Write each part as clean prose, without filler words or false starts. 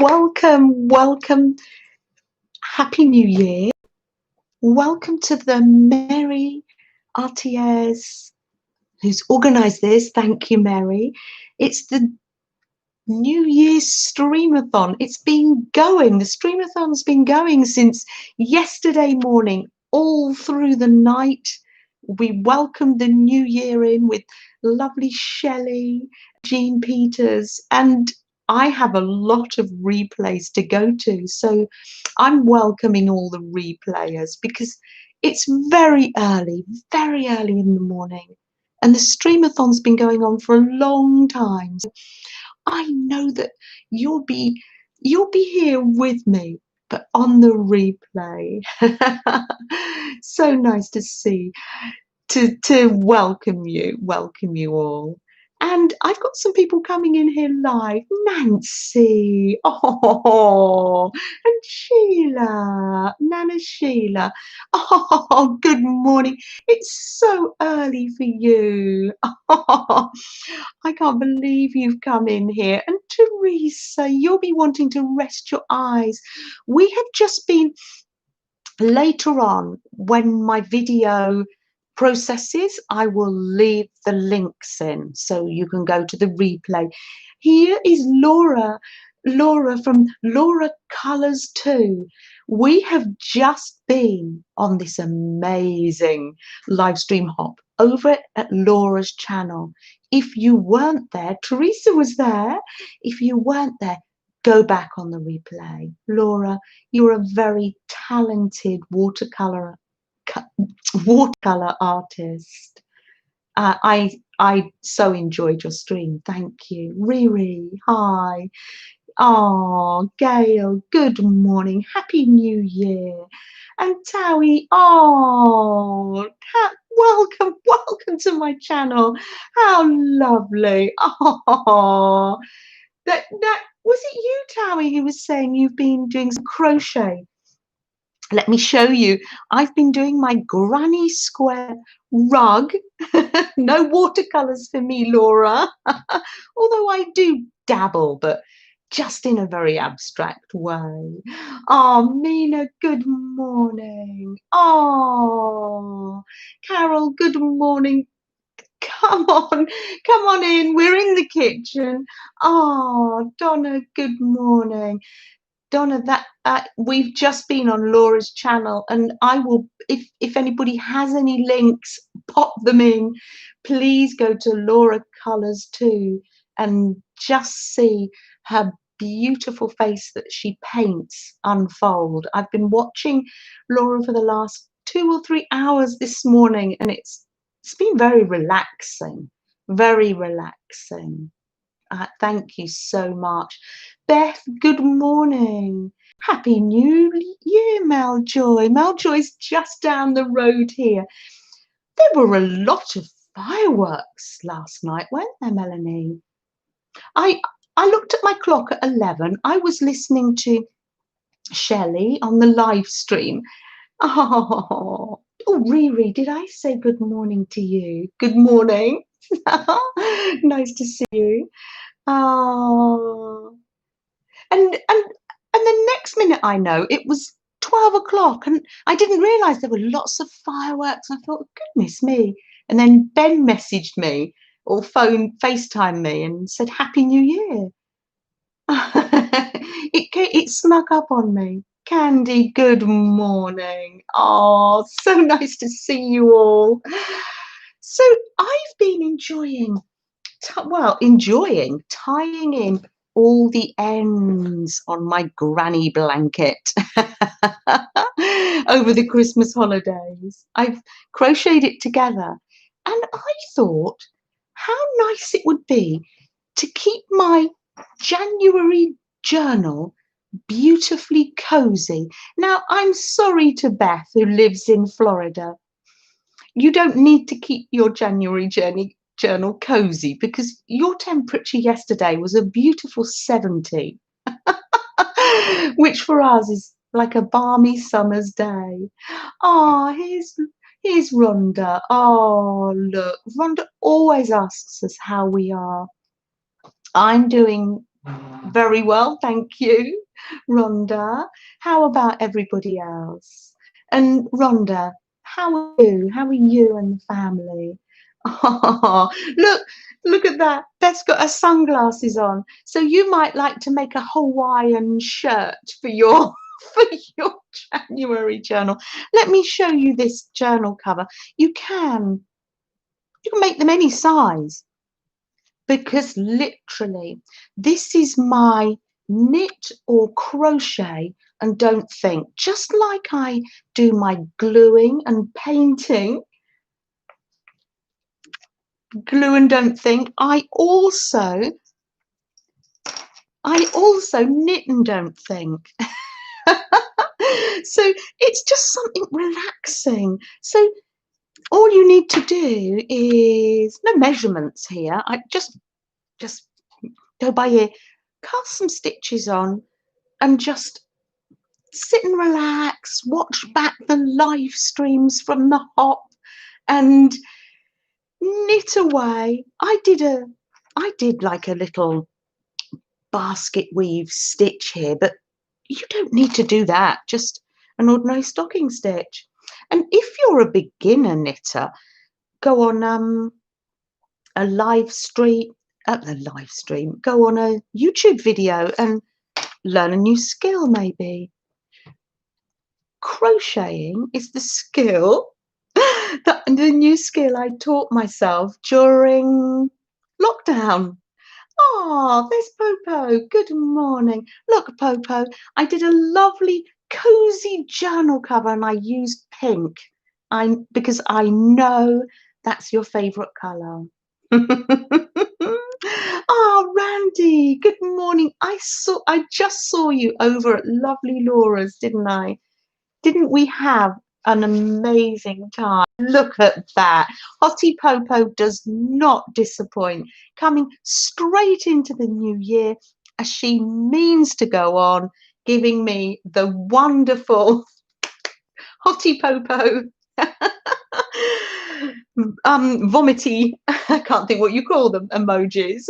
welcome, welcome. Happy New Year. Welcome to the Meri Atelier, who's organised this. Thank you, Meri. It's the New Year's Streamathon. It's been going. The Streamathon's been going since yesterday morning, all through the night. We welcomed the new year in with lovely Shelley, Jean Peters, and I have a lot of replays to go to, so I'm welcoming all the replayers because it's very early in the morning, and the Streamathon's been going on for a long time. So I know that you'll be here with me, but on the replay. So nice to see, to welcome you all. And I've got some people coming in here live. Nancy, oh, and Sheila, Nana Sheila. Oh, good morning. It's so early for you. Oh, I can't believe you've come in here. And Teresa, you'll be wanting to rest your eyes. We have just been, later on, when my video processes, I will leave the links in so you can go to the replay. Here is Laura from Lauracolorstoo. We have just been on this amazing live stream hop over at Laura's channel. If you weren't there, Teresa was there. If you weren't there, go back on the replay. Laura, you're a very talented watercolor artist. I so enjoyed your stream. Thank you. Riri, hi. Oh, Gail, good morning. Happy New Year. And Towie, oh, welcome to my channel. How lovely. Oh, that was it you, Towie, who was saying you've been doing some crochet? Let me show you. I've been doing my granny square rug. No watercolors for me, Laura. Although I do dabble, but just in a very abstract way. Oh, Mina, good morning. Oh, Carol, good morning. Come on in. We're in the kitchen. Oh, Donna, good morning. Donna, that we've just been on Laura's channel, and I will, if anybody has any links, pop them in. Please go to Lauracolorstoo and just see her beautiful face that she paints unfold. I've been watching Laura for the last 2 or 3 hours this morning, and it's been very relaxing, very relaxing. Thank you so much. Beth, good morning. Happy New Year, Maljoy. Maljoy's just down the road here. There were a lot of fireworks last night, weren't there, Melanie? I looked at my clock at 11. I was listening to Shelley on the live stream. Oh, Riri, did I say good morning to you? Good morning. Nice to see you. Oh, and the next minute I know it was 12 o'clock, and I didn't realise there were lots of fireworks. I thought, goodness me. And then Ben messaged me or FaceTimed me and said, Happy New Year. It snuck up on me. Candy, good morning. Oh, so nice to see you all. So I've been enjoying tying in all the ends on my granny blanket over the Christmas holidays. I've crocheted it together, and I thought how nice it would be to keep my January journal beautifully cozy. Now, I'm sorry to Beth, who lives in Florida. You don't need to keep your January journal cozy because your temperature yesterday was a beautiful 70, which for us is like a balmy summer's day. Oh, here's Rhonda. Oh, look, Rhonda always asks us how we are. I'm doing Very well, thank you, Rhonda. How about everybody else? And Rhonda, how are you? How are you and the family? Oh, look at that. Beth's got her sunglasses on. So you might like to make a Hawaiian shirt for your for your January journal. Let me show you this journal cover. You can make them any size, because literally this is my knit or crochet and don't think, just like I do my gluing and painting, glue and don't think, I also knit and don't think. So it's just something relaxing. So all you need to do is no measurements here. I just go by ear, cast some stitches on and just sit and relax, watch back the live streams from the hop and knit away. I did like a little basket weave stitch here, but you don't need to do that, just an ordinary stocking stitch. And if you're a beginner knitter, go on a live stream, go on a YouTube video and learn a new skill maybe. Crocheting is the skill, the new skill I taught myself during lockdown. Oh, there's Popo. Good morning. Look, Popo, I did a lovely cozy journal cover and I used pink. Because I know that's your favourite colour. Oh, Randy, good morning. I just saw you over at lovely Laura's, didn't I? Didn't we have an amazing time? Look at that. Hottie Popo does not disappoint, coming straight into the new year as she means to go on, giving me the wonderful Hottie Popo vomity, I can't think what you call them, emojis.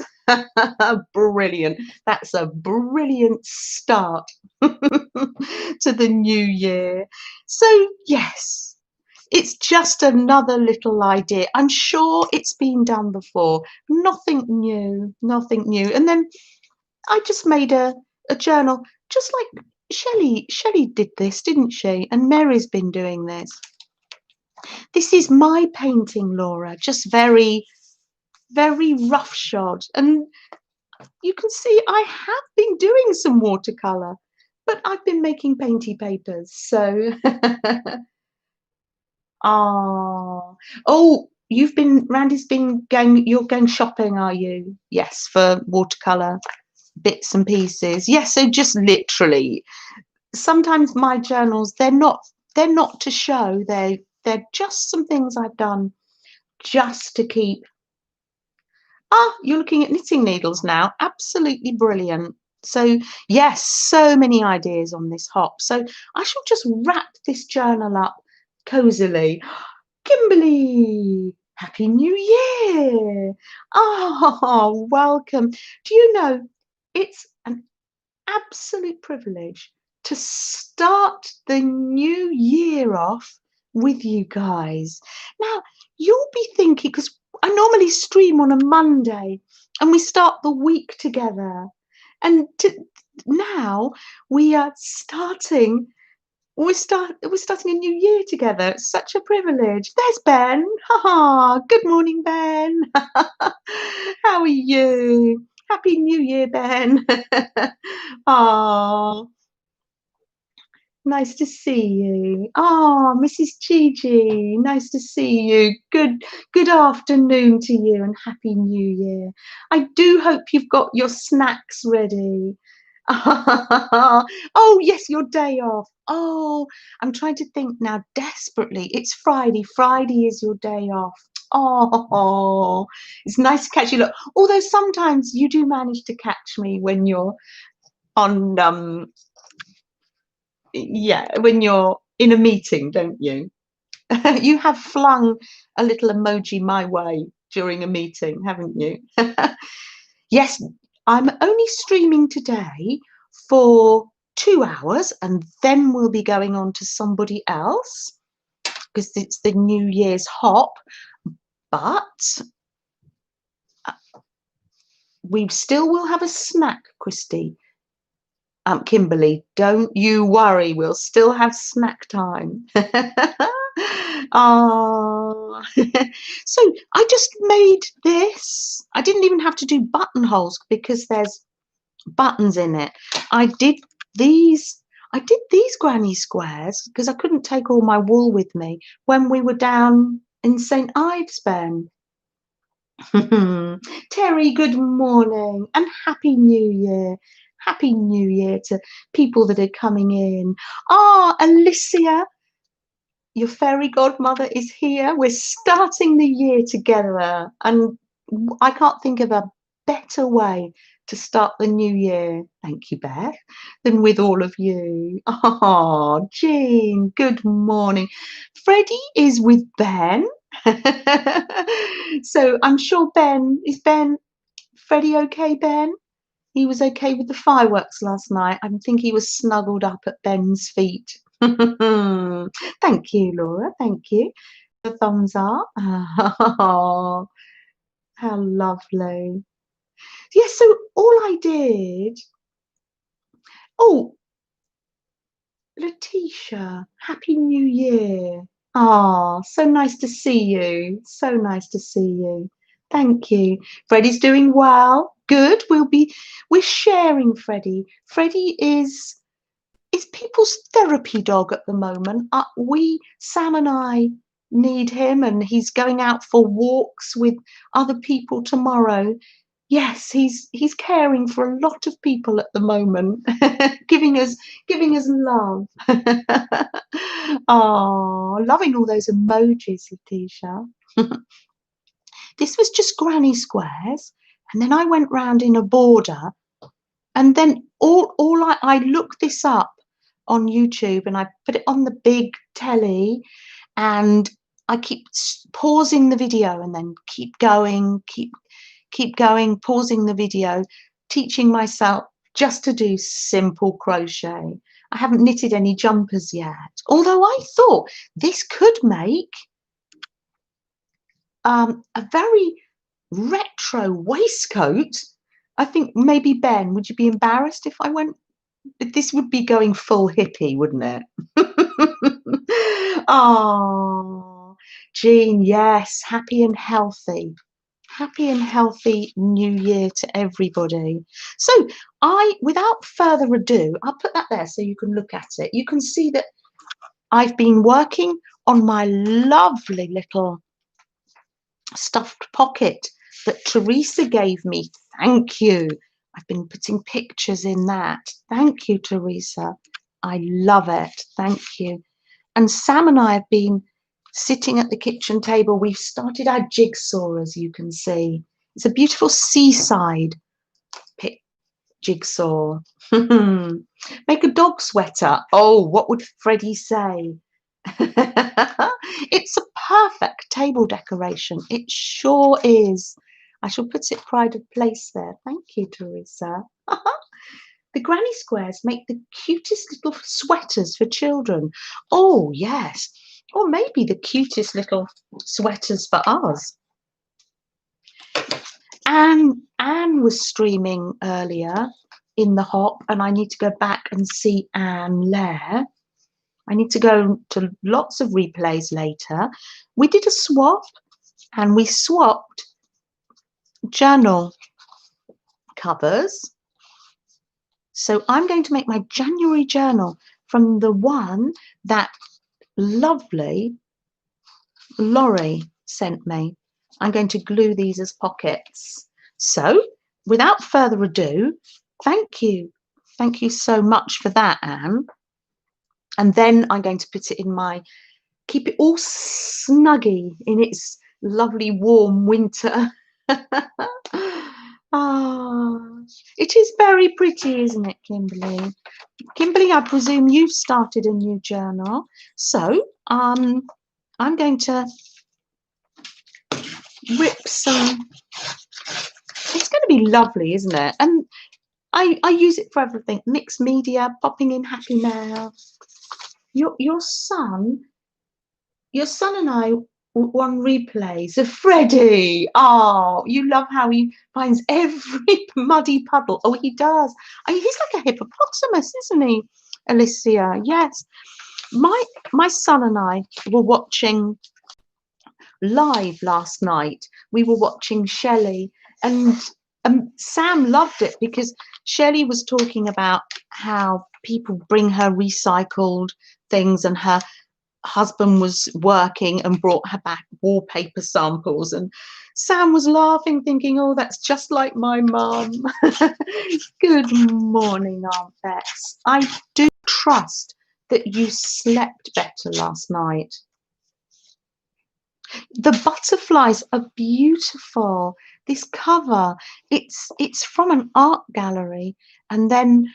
Brilliant. That's a brilliant start to the new year. So yes, it's just another little idea. I'm sure it's been done before. Nothing new. And then I just made a journal, just like Shelley did this, didn't she? And Meri's been doing this. This is my painting, Laura, just very, very roughshod. And you can see I have been doing some watercolour, but I've been making painty papers. So, Randy's been going, you're going shopping, are you? Yes, for watercolour bits and pieces. Yes, so just literally, sometimes my journals, they're not to show, they're just some things I've done just to keep. You're looking at knitting needles now. Absolutely brilliant. So yes, so many ideas on this hop. So I shall just wrap this journal up cozily. Kimberly, Happy New Year. Oh, welcome. Do you know, it's an absolute privilege to start the new year off with you guys. Now, you'll be thinking, because I normally stream on a Monday and we start the week together. And now we are starting, we're starting a new year together. It's such a privilege. There's Ben. Good morning, Ben. How are you? Happy New Year, Ben. Nice to see you. Mrs. Gigi, nice to see you. Good afternoon to you and Happy New Year. I do hope you've got your snacks ready. Oh, yes, your day off. Oh, I'm trying to think now desperately. It's Friday. Friday is your day off. Oh, it's nice to catch you. Look, although sometimes you do manage to catch me when you're on when you're in a meeting, don't you? You have flung a little emoji my way during a meeting, haven't you? Yes, I'm only streaming today for 2 hours, and then we'll be going on to somebody else because it's the New Year's hop. But we still will have a snack, Christy. Kimberly, don't you worry, we'll still have snack time. Oh. So I just made this. I didn't even have to do buttonholes because there's buttons in it. I did these granny squares because I couldn't take all my wool with me when we were down in St. Ives, Ben. Terry, good morning and Happy New Year. Happy New Year to people that are coming in. Alicia, your fairy godmother is here. We're starting the year together, and I can't think of a better way to start the new year, thank you, Beth, than with all of you. Oh, Jean, good morning. Freddie is with Ben. So I'm sure Freddie okay, Ben? He was okay with the fireworks last night. I think he was snuggled up at Ben's feet. Thank you, Laura. Thank you. The thumbs up. Oh, how lovely. Yes, so all I did. Oh, Letitia, Happy New Year. So nice to see you. So nice to see you. Thank you. Freddie's doing well. Good. We're sharing Freddie. Freddie is people's therapy dog at the moment. Sam and I need him, and he's going out for walks with other people tomorrow. Yes, he's caring for a lot of people at the moment, giving us love. Oh, loving all those emojis, Letitia. This was just granny squares, and then I went round in a border, and then I looked this up on YouTube, and I put it on the big telly, and I keep pausing the video and then keep going, keep going, pausing the video, teaching myself just to do simple crochet. I haven't knitted any jumpers yet, although I thought this could make a very retro waistcoat. I think maybe, Ben, would you be embarrassed if I went? This would be going full hippie, wouldn't it? Oh, Jean, yes, happy and healthy. Happy and healthy new year to everybody. So without further ado, I'll put that there so you can look at it. You can see that I've been working on my lovely little stuffed pocket that Teresa gave me. Thank you. I've been putting pictures in that. Thank you, Teresa. I love it. Thank you. And Sam and I have been sitting at the kitchen table. We've started our jigsaw, as you can see. It's a beautiful seaside jigsaw. Make a dog sweater. Oh, what would Freddie say? It's a perfect table decoration. It sure is. I shall put it pride of place there. Thank you, Teresa. The granny squares make the cutest little sweaters for children. Oh, yes. Or maybe the cutest little sweaters for us. Anne was streaming earlier in the hop, and I need to go back and see Anne Lahr. I need to go to lots of replays later. We did a swap, and we swapped journal covers. So I'm going to make my January journal from the one that lovely Laurie sent me. I'm going to glue these as pockets. So without further ado, thank you. Thank you so much for that, Anne. And then I'm going to put it in keep it all snuggy in its lovely warm winter. It is very pretty, isn't it, Kimberly? Kimberly, I presume you've started a new journal. So I'm going to rip some It's going to be lovely, isn't it? And I use it for everything. Mixed media, popping in happy mail. Your son and I were on replay. So Freddie, oh, you love how he finds every muddy puddle. Oh, he does. I mean, he's like a hippopotamus, isn't he, Alicia? Yes. My son and I were watching live last night. We were watching Shelley, and Sam loved it because Shelley was talking about how people bring her recycled things, and her husband was working and brought her back wallpaper samples, and Sam was laughing, thinking, oh, that's just like my mum. Good morning, Aunt Bess. I do trust that you slept better last night. The butterflies are beautiful. This cover, it's from an art gallery, and then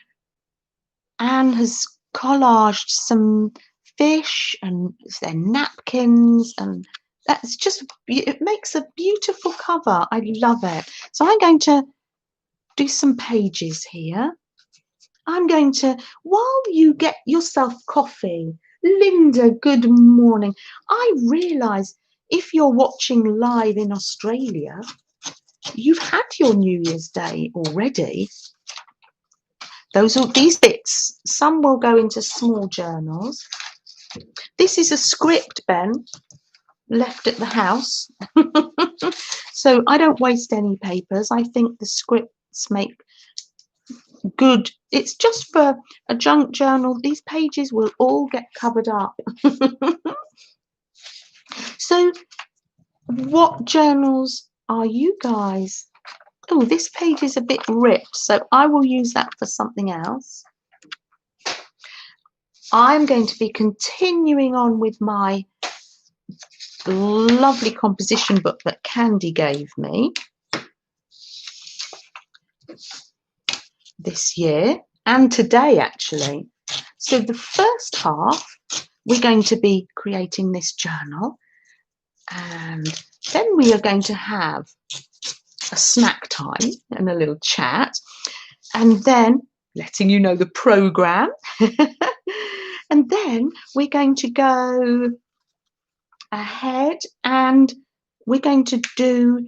Anne has collaged some fish and their napkins, and that's just, it makes a beautiful cover. I love it. So I'm going to do some pages here. I'm going to, while you get yourself coffee, Linda, good morning. I realise if you're watching live in Australia, you've had your New Year's Day already. These bits, some will go into small journals. This is a script, Ben, left at the house. So I don't waste any papers. I think the scripts make good. It's just for a junk journal. These pages will all get covered up. So what journals are you guys? Oh, this page is a bit ripped, so I will use that for something else. I'm going to be continuing on with my lovely composition book that Candy gave me this year and today, actually. So the first half, we're going to be creating this journal, and then we are going to have a snack time and a little chat, and then letting you know the program. And then we're going to go ahead and we're going to do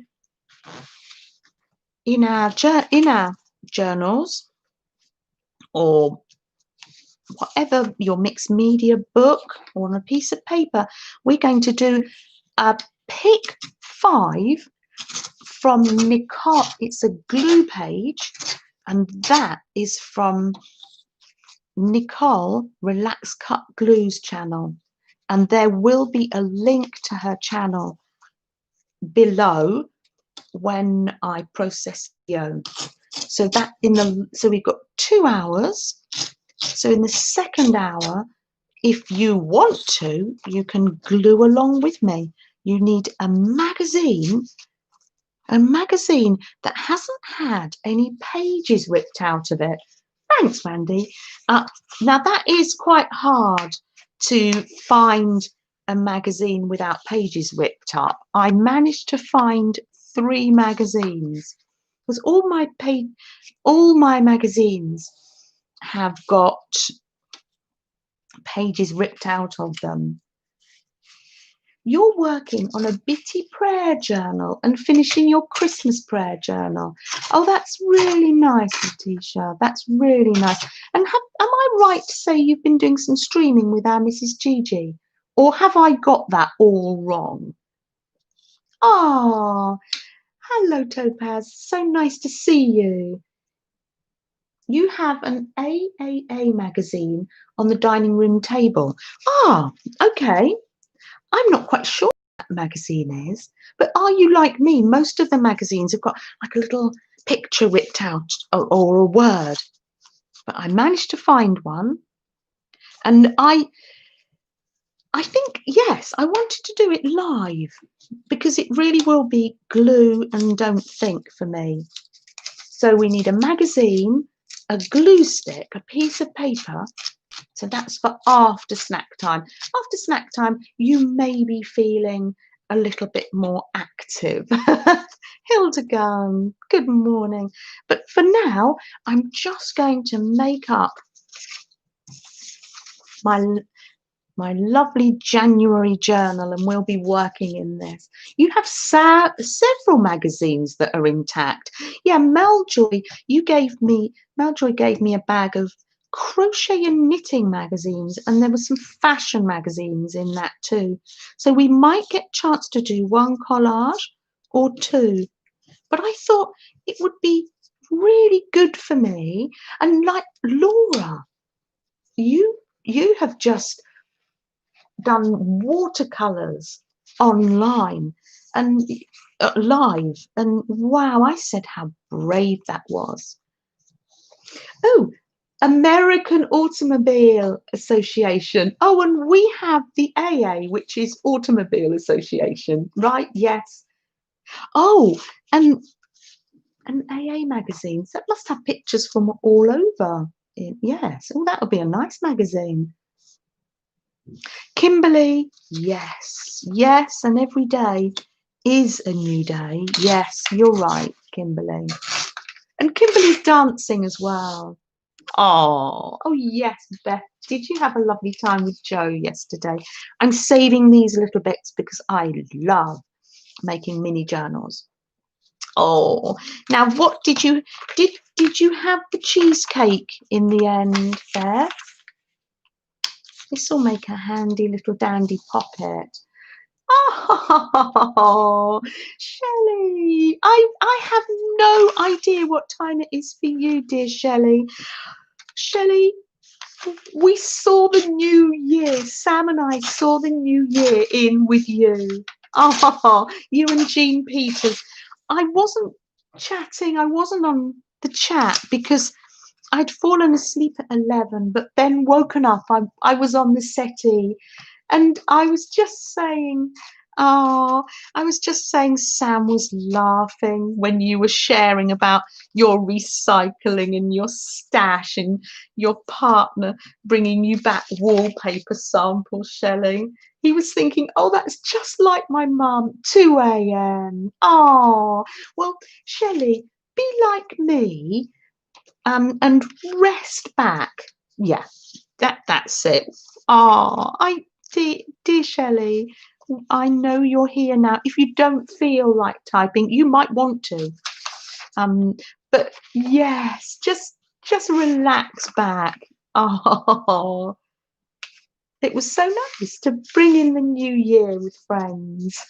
in our journals, or whatever, your mixed media book or on a piece of paper, we're going to do a pick 5 from Nicole. It's a glue page, and that is from Nicole Relax Cut Glues channel, and there will be a link to her channel below when I process video. So that so we've got 2 hours. So in the second hour, if you want to, you can glue along with me. You need a magazine that hasn't had any pages ripped out of it. Thanks, Mandy. Now that is quite hard to find a magazine without pages ripped up. I managed to find 3 magazines, because all my magazines have got pages ripped out of them. You're working on a bitty prayer journal and finishing your Christmas prayer journal. Oh, that's really nice, Letitia. That's really nice. And am I right to say you've been doing some streaming with our Mrs. Gigi? Or have I got that all wrong? Oh, hello, Topaz. So nice to see you. You have an AAA magazine on the dining room table. Ah, okay. I'm not quite sure what that magazine is, but are you like me? Most of the magazines have got like a little picture ripped out, or a word. But I managed to find one, and I think, yes, I wanted to do it live because it really will be glue and don't think for me. So we need a magazine, a glue stick, a piece of paper. So that's for after snack time. After snack time, you may be feeling a little bit more active. Hildegun, good morning. But for now, I'm just going to make up my lovely January journal, and we'll be working in this. You have several magazines that are intact. Yeah, Maljoy gave me a bag of crochet and knitting magazines, and there were some fashion magazines in that too. So we might get a chance to do one collage or two. But I thought it would be really good for me. And like Laura, you have just done watercolors online and live, and wow, I said how brave that was. Oh, American Automobile Association. Oh, and we have the AA, which is Automobile Association, right? Yes. Oh, and an AA magazine, that must have pictures from all over. Yes. Oh, that would be a nice magazine. Kimberly, yes, yes, and every day is a new day. Yes, you're right, Kimberly. And Kimberly's dancing as well. Oh yes, Beth, did you have a lovely time with Joe yesterday? I'm saving these little bits because I love making mini journals. Oh, now what did you have the cheesecake in the end, Beth? This will make a handy little dandy pocket. Oh, Shelley, I have no idea what time it is for you, dear Shelley. Shelley, we saw the new year. Sam and I saw the new year in with you. Oh, you and Jean Peters. I wasn't chatting. I wasn't on the chat because I'd fallen asleep at 11, but then woken up. I was on the settee, and I was just saying, Sam was laughing when you were sharing about your recycling and your stash and your partner bringing you back wallpaper samples, Shelley. He was thinking, oh, that's just like my mum, 2 a.m. Oh, well, Shelley, be like me. And rest back. Yeah, that's it. Oh, dear Shelley, I know you're here now. If you don't feel like typing, you might want to. But yes, just relax back. Oh, it was so nice to bring in the new year with friends.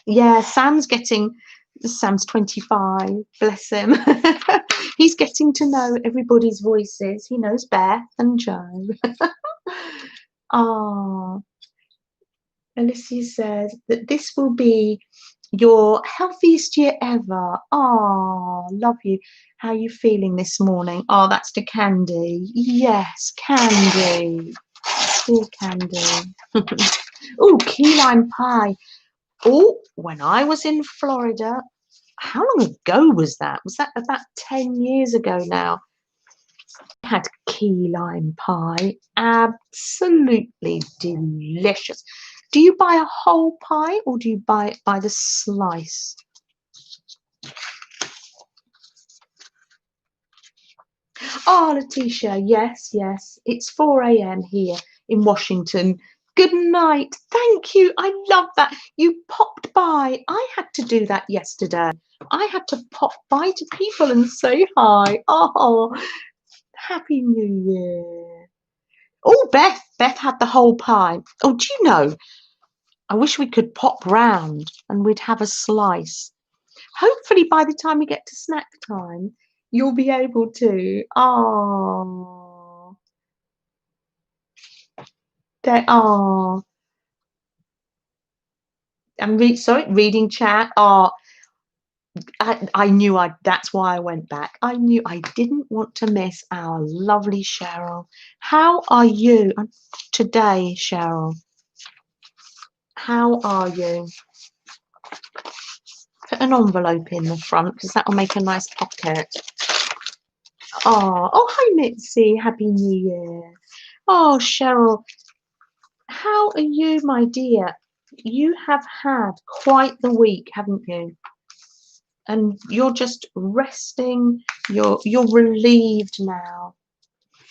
Yeah, Sam's 25, bless him. He's getting to know everybody's voices. He knows Beth and Joe. Ah, Alicia says that this will be your healthiest year ever. Oh, love you. How are you feeling this morning? Oh, that's to Candy. Yes, Candy. Dear Candy. Oh, key lime pie. Oh, when I was in Florida, how long ago was that? Was that about 10 years ago now? I had key lime pie. Absolutely delicious. Do you buy a whole pie or do you buy it by the slice? Oh, Letitia, yes, yes. It's 4 a.m. here in Washington. Good night. Thank you. I love that. You popped by. I had to do that yesterday. I had to pop by to people and say hi. Oh, Happy New Year. Oh, Beth had the whole pie. Oh, do you know, I wish we could pop round and we'd have a slice. Hopefully by the time we get to snack time, you'll be able to. Oh, there are. I'm reading chat. Oh, I knew that's why I went back. I knew I didn't want to miss our lovely Cheryl. How are you today, Cheryl? How are you? Put an envelope in the front because that will make a nice pocket. Oh, hi Mitzi. Happy New Year. Oh, Cheryl, how are you, my dear? You have had quite the week, haven't you? And you're just resting. You're relieved now.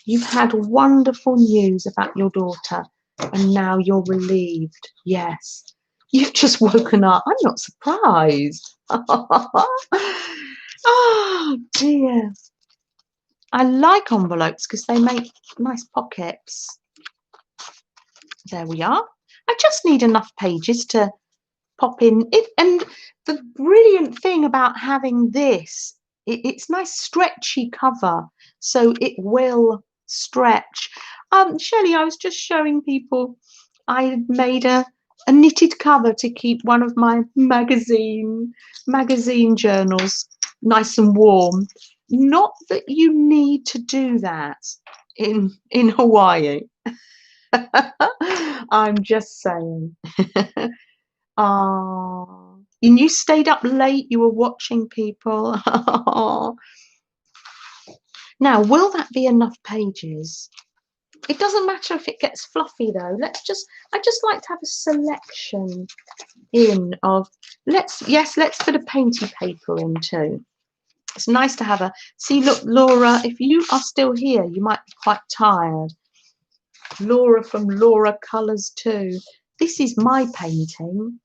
You've had wonderful news about your daughter, and now you're relieved. Yes, you've just woken up. I'm not surprised. Oh dear. I like envelopes because they make nice pockets. There we are. I just need enough pages to pop in it. And the brilliant thing about having this, it's nice stretchy cover, so it will stretch. Shelley, I was just showing people I made a knitted cover to keep one of my magazine journals nice and warm. Not that you need to do that in Hawaii. I'm just saying. Oh, and you stayed up late, you were watching people. Now, will that be enough pages? It doesn't matter if it gets fluffy though. I just like to have a selection in of, let's put a painty paper in too. It's nice to have a, see, look, Laura, if you are still here, you might be quite tired. Laura from Lauracolorstoo. This is my painting.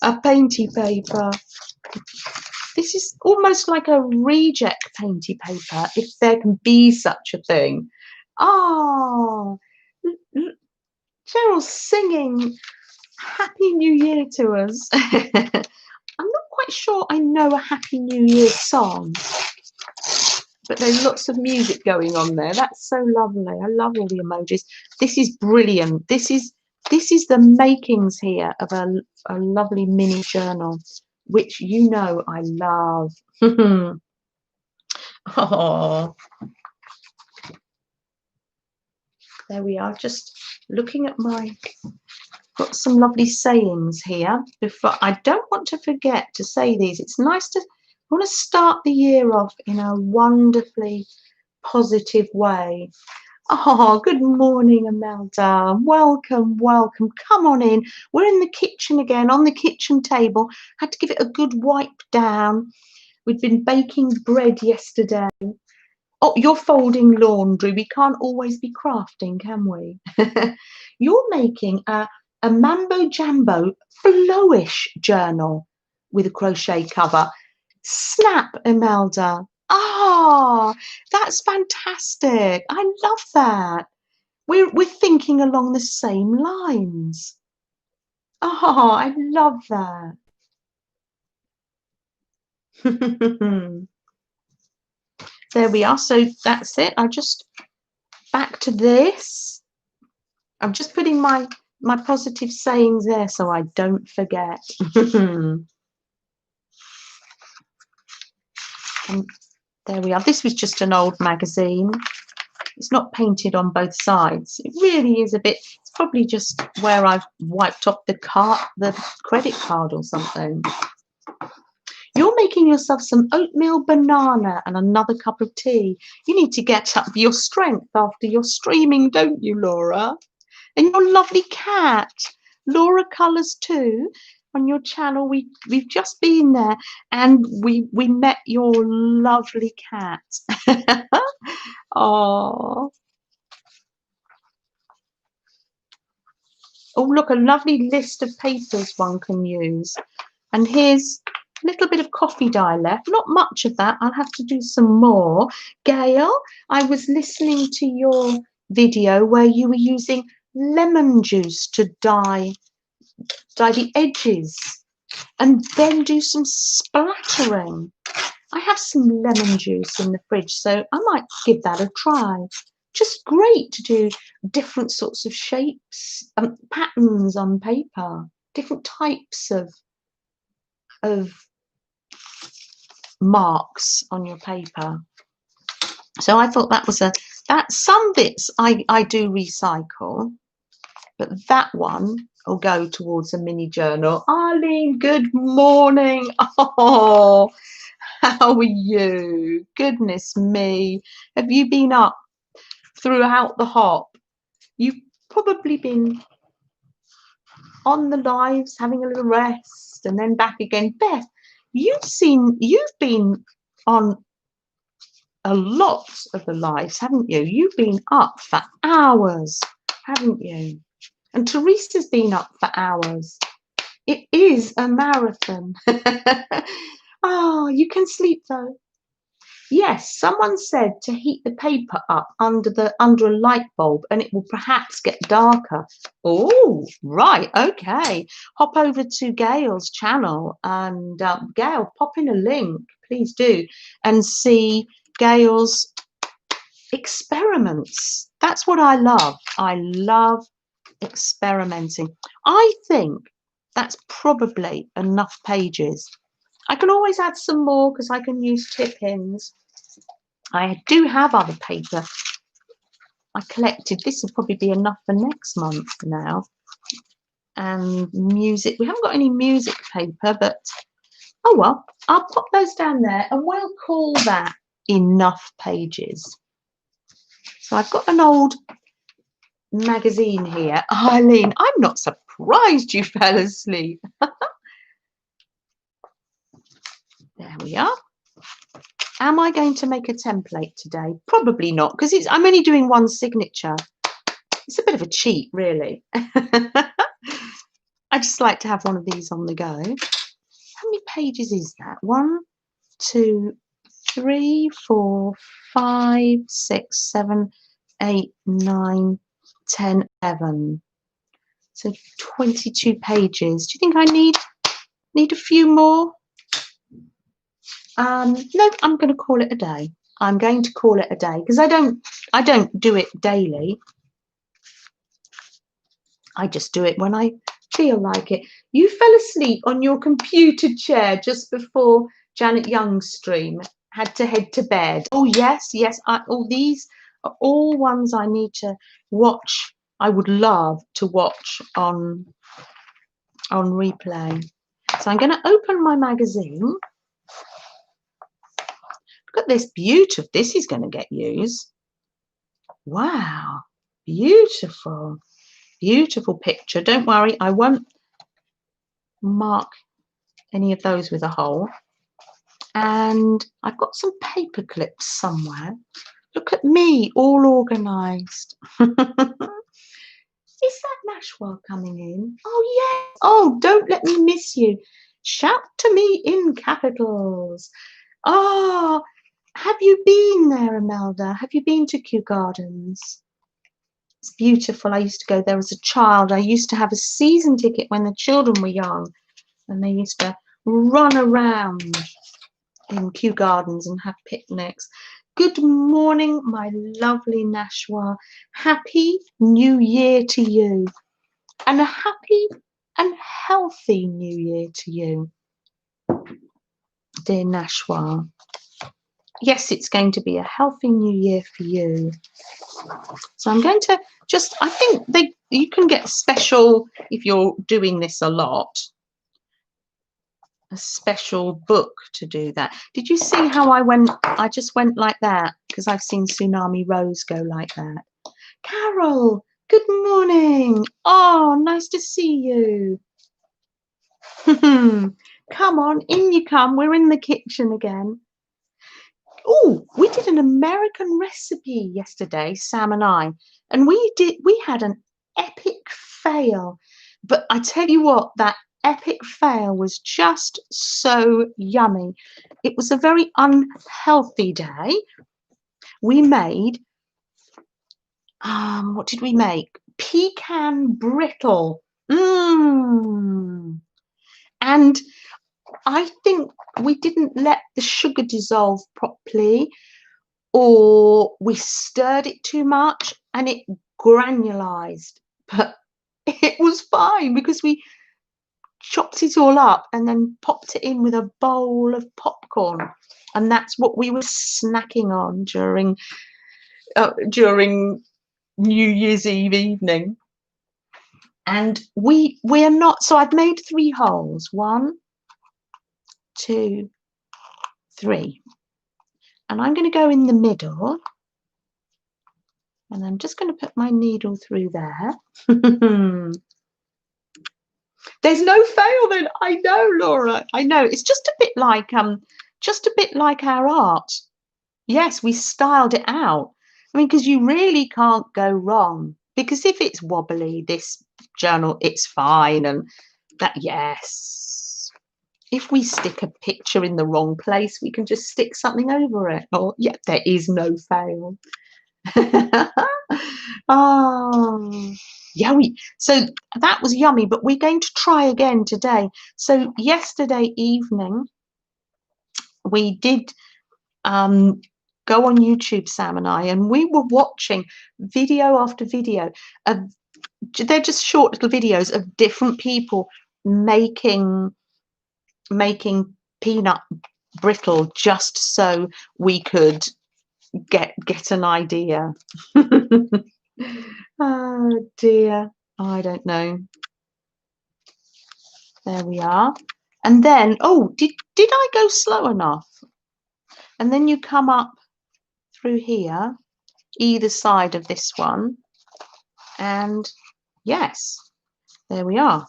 A painty paper. This is almost like a reject painty paper, if there can be such a thing. Oh, Cheryl's singing Happy New Year to us. I'm not quite sure I know a Happy New Year song, but there's lots of music going on there. That's so lovely. I love all the emojis. This is brilliant. This is the makings here of a lovely mini journal, which you know I love. Oh, there we are. Just looking at got some lovely sayings here. Before, I don't want to forget to say these. It's nice to, I want to start the year off in a wonderfully positive way. Oh, good morning, Imelda. Welcome, welcome. Come on in. We're in the kitchen again, on the kitchen table. Had to give it a good wipe down. We'd been baking bread yesterday. Oh, you're folding laundry. We can't always be crafting, can we? You're making a Mambo Jambo flowish journal with a crochet cover. Snap, Imelda. Ah, that's fantastic. I love that. We're thinking along the same lines. Oh, I love that. There we are. So that's it. I just back to this. I'm just putting my positive sayings there so I don't forget. And there we are. This was just an old magazine. It's not painted on both sides. It really is a bit, it's probably just where I've wiped off the credit card or something. You're making yourself some oatmeal banana and another cup of tea. You need to get up your strength after your streaming, don't you, Laura? And your lovely cat, Lauracolorstoo, on your channel. We've just been there and we met your lovely cat. Oh. Oh, look, a lovely list of papers one can use. And here's a little bit of coffee dye left. Not much of that. I'll have to do some more. Gail, I was listening to your video where you were using lemon juice to dye the edges and then do some splattering. I have some lemon juice in the fridge, so I might give that a try. Just great to do different sorts of shapes, patterns on paper, different types of marks on your paper. So I thought that was that some bits I do recycle, but that one will go towards a mini journal. Arlene, good morning. Oh, how are you? Goodness me. Have you been up throughout the hop? You've probably been on the lives, having a little rest, and then back again. Beth, you've been on a lot of the lives, haven't you? You've been up for hours, haven't you? And Teresa's been up for hours. It is a marathon. Oh, you can sleep though. Yes, someone said to heat the paper up under a light bulb and it will perhaps get darker. Oh, right, okay. Hop over to Gail's channel and Gail, pop in a link, please do, and see Gail's experiments. That's what I love. I love experimenting. I think that's probably enough pages. I can always add some more because I can use tip-ins. I do have other paper I collected. This will probably be enough for next month now. And music. We haven't got any music paper, but oh well, I'll pop those down there and we'll call that enough pages. So I've got an old magazine here. Eileen, I'm not surprised you fell asleep. There we are. Am I going to make a template today? Probably not, because I'm only doing one signature. It's a bit of a cheat, really. I just like to have one of these on the go. How many pages is that? 1, 2, 3, 4, 5, 6, 7, 8, 9, 10, 11. So 22 pages. Do you think I need a few more? No, I'm going to call it a day. I'm going to call it a day because I don't do it daily. I just do it when I feel like it. You fell asleep on your computer chair just before Janet Young's stream. Had to head to bed. Oh yes, yes. All these are all ones I need to watch. I would love to watch on replay. So I'm going to open my magazine. Look at this, beautiful. This is going to get used. Wow, beautiful, beautiful picture. Don't worry, I won't mark any of those with a hole. And I've got some paper clips somewhere. Look at me, all organised. Is that Nashwell coming in? Oh, yes. Oh, don't let me miss you. Shout to me in capitals. Oh, have you been there, Imelda? Have you been to Kew Gardens? It's beautiful. I used to go there as a child. I used to have a season ticket when the children were young, and they used to run around in Kew Gardens and have picnics. Good morning, my lovely Nashwa. Happy New Year to you, and a happy and healthy New Year to you, dear Nashwa. Yes, it's going to be a healthy new year for you. So I'm going to just, I think you can get special, if you're doing this a lot, a special book to do that. Did you see how I just went like that? Because I've seen Tsunami Rose go like that. Carol, good morning. Oh, nice to see you. Come on, in you come. We're in the kitchen again. Oh, we did an American recipe yesterday, Sam and I, and we had an epic fail. But I tell you what, that epic fail was just so yummy. It was a very unhealthy day. We made, what did we make? Pecan brittle. And I think we didn't let the sugar dissolve properly, or we stirred it too much and it granulized. But it was fine because we chopped it all up and then popped it in with a bowl of popcorn, and that's what we were snacking on during New Year's Eve evening. And we're not, so I've made 3 holes. 1, 2, 3. And I'm going to go in the middle And I'm just going to put my needle through there. There's no fail then. I know, Laura. I know. It's just a bit like our art. Yes, we styled it out. I mean, because you really can't go wrong. Because if it's wobbly, this journal, it's fine. And that, yes. If we stick a picture in the wrong place, we can just stick something over it. Oh, yeah, there is no fail. Oh, yeah. So that was yummy, but we're going to try again today. So yesterday evening, we did go on YouTube, Sam and I, and we were watching video after video of, they're just short little videos of different people making peanut brittle just so we could get an idea. Oh dear, I don't know. There we are. And then, oh, did I go slow enough? And then you come up through here, either side of this one, and yes, there we are.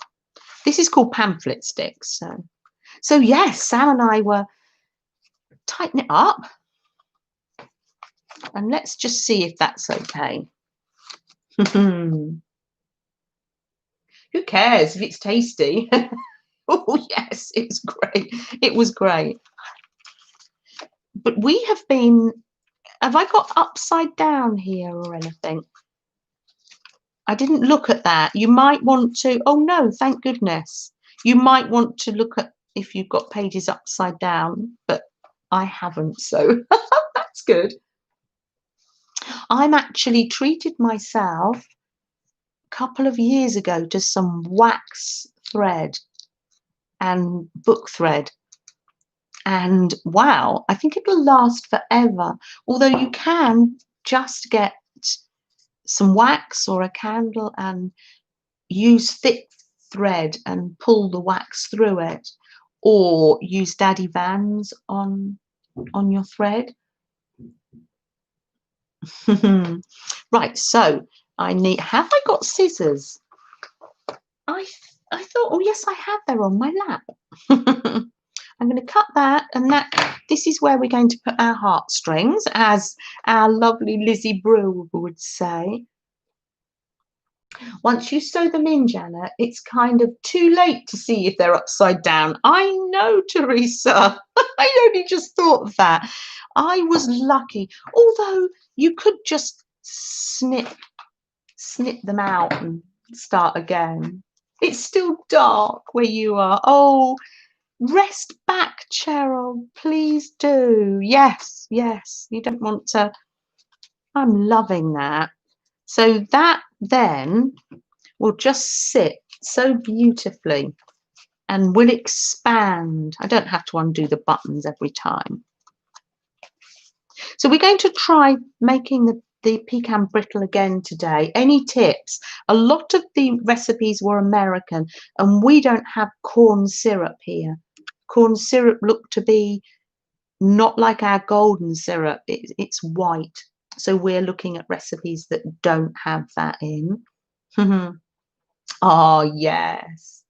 This is called pamphlet sticks. So yes, Sam and I were tighten it up, and let's just see if that's okay. Who cares if it's tasty? Oh yes, it was great. It was great. But we have been. Have I got upside down here or anything? I didn't look at that. You might want to. Oh no, thank goodness. You might want to look at if you've got pages upside down, but I haven't, so that's good. I'm actually treated myself a couple of years ago to some wax thread and book thread. And wow, I think it'll last forever. Although you can just get some wax or a candle and use thick thread and pull the wax through it, or use Daddy Vans on your thread. Right, so have I got scissors? I thought, oh yes, I have. They're on my lap. I'm going to cut that, and this is where we're going to put our heartstrings, as our lovely Lizzie Brew would say. Once you sew them in, Johnna, it's kind of too late to see if they're upside down. I know, Teresa. I only just thought of that. I was lucky. Although you could just snip them out and start again. It's still dark where you are. Oh, rest back, Cheryl. Please do. Yes, yes. You don't want to. I'm loving that. So that then will just sit so beautifully and will expand. I don't have to undo the buttons every time. So we're going to try making the pecan brittle again today. Any tips? A lot of the recipes were American, and we don't have corn syrup here. Corn syrup looked to be not like our golden syrup. It's white. So we're looking at recipes that don't have that in. Oh yes.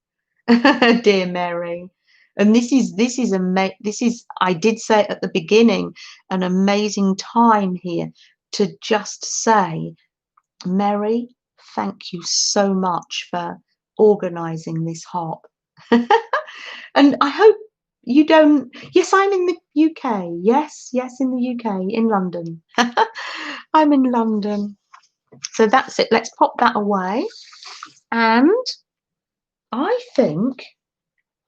Dear Meri. And this is I did say it at the beginning, an amazing time here to just say, Meri, thank you so much for organising this hop. And I hope you don't. Yes, I'm in the UK. Yes, in the UK, in London. I'm in London. So that's it. Let's pop that away. And I think,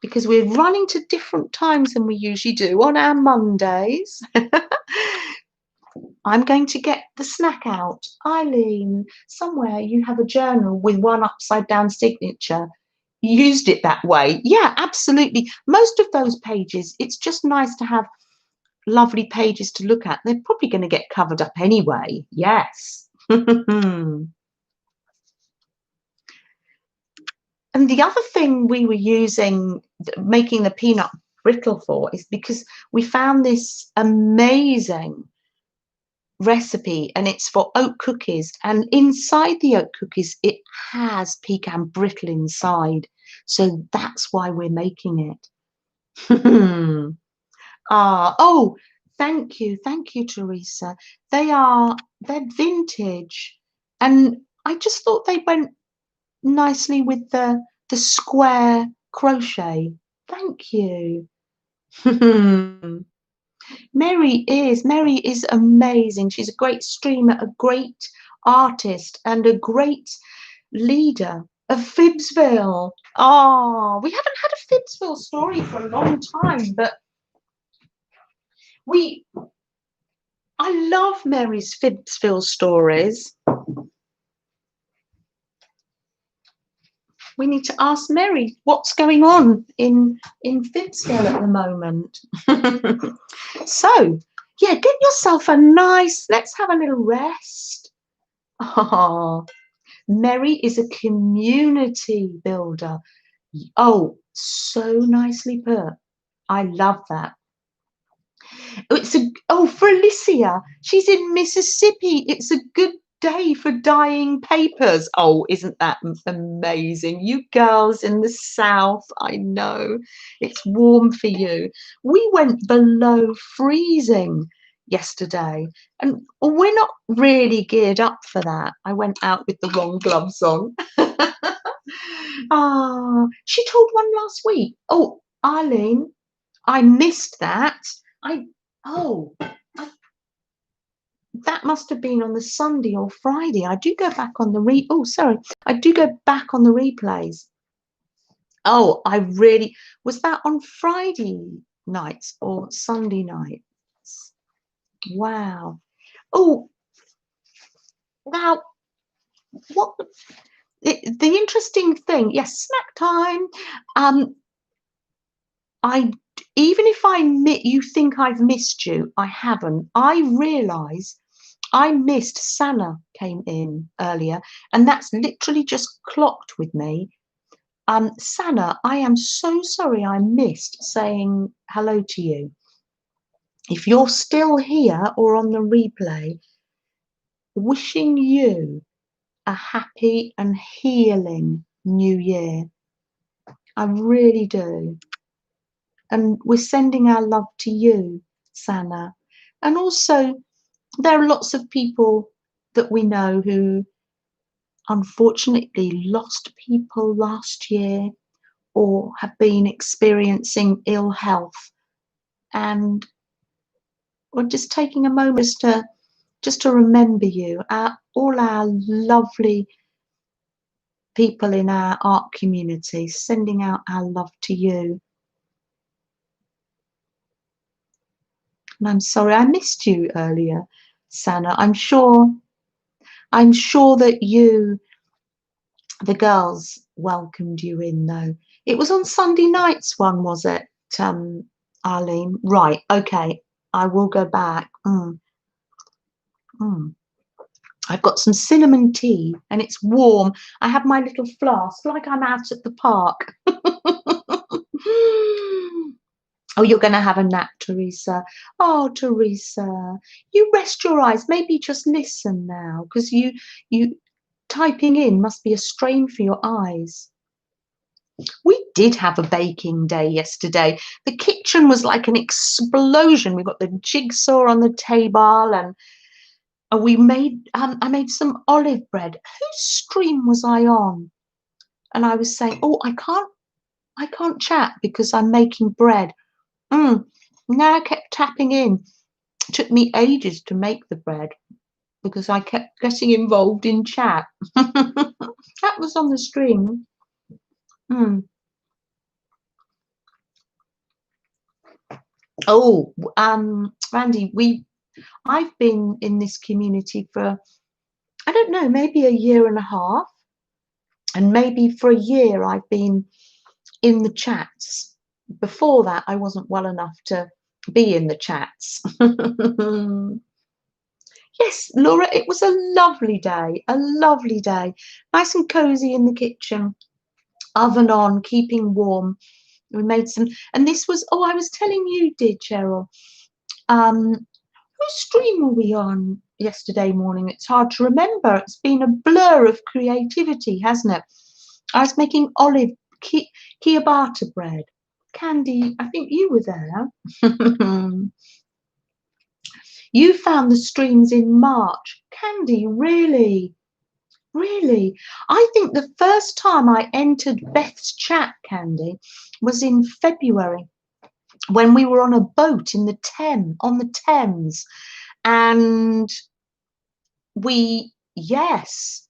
because we're running to different times than we usually do on our Mondays, I'm going to get the snack out. Eileen, somewhere you have a journal with one upside down signature. You used it that way. Yeah, absolutely. Most of those pages, it's just nice to have lovely pages to look at. They're probably going to get covered up anyway. Yes. And the other thing we were using, making the peanut brittle for, is because we found this amazing recipe, and it's for oat cookies, and inside the oat cookies it has pecan brittle inside, so that's why we're making it. Oh, thank you, Teresa. They're vintage, and I just thought they went nicely with the square crochet. Thank you. Meri is amazing. She's a great streamer, a great artist, and a great leader of Fibsville. Oh, we haven't had a Fibsville story for a long time, but I love Meri's Fibsville stories. We need to ask Meri what's going on in Fibsville at the moment. So, yeah, get yourself a nice, let's have a little rest. Oh, Meri is a community builder. Oh, so nicely put. I love that. For Alicia, she's in Mississippi. It's a good day for dyeing papers. Oh, isn't that amazing? You girls in the South, I know it's warm for you. We went below freezing yesterday, and we're not really geared up for that. I went out with the wrong gloves on. She told one last week. Oh, Arlene, I missed that. That must have been on the Sunday or Friday. I do go back on the I do go back on the replays. Oh, was that on Friday nights or Sunday nights? Wow. Oh, now what the interesting thing, yes, snack time. Even if you think I've missed you, I haven't. I realise I missed Sana came in earlier, and that's literally just clocked with me. Sana, I am so sorry I missed saying hello to you. If you're still here or on the replay, wishing you a happy and healing new year. I really do. And we're sending our love to you, Sana. And also, there are lots of people that we know who unfortunately lost people last year or have been experiencing ill health. And we're just taking a moment just to remember you, all our lovely people in our art community, sending out our love to you. And I'm sorry I missed you earlier, Sana. I'm sure that the girls welcomed you in, though. It was on Sunday nights one, was it, Arlene? Right, okay. I will go back. I've got some cinnamon tea and it's warm. I have my little flask like I'm out at the park. Oh, you're going to have a nap, Teresa. Oh, Teresa, you rest your eyes. Maybe just listen now, because you typing in must be a strain for your eyes. We did have a baking day yesterday. The kitchen was like an explosion. We got the jigsaw on the table, and we made. I made some olive bread. Whose stream was I on? And I was saying, oh, I can't chat because I'm making bread. Now I kept tapping in. It took me ages to make the bread because I kept getting involved in chat. That was on the stream. Oh, Randy, I've been in this community for, I don't know, maybe a year and a half, and maybe for a year I've been in the chats. Before that, I wasn't well enough to be in the chats. Yes, Laura, it was a lovely day, nice and cozy in the kitchen, oven on, keeping warm. We made some, and this was, oh, I was telling you, dear Cheryl, who whose stream were we on yesterday morning? It's hard to remember. It's been a blur of creativity, hasn't it? I was making olive ciabatta bread. Candy, I think you were there. You found the streams in March. Candy, really? Really? I think the first time I entered Beth's chat, Candy, was in February when we were on a boat in the Thames. And yes.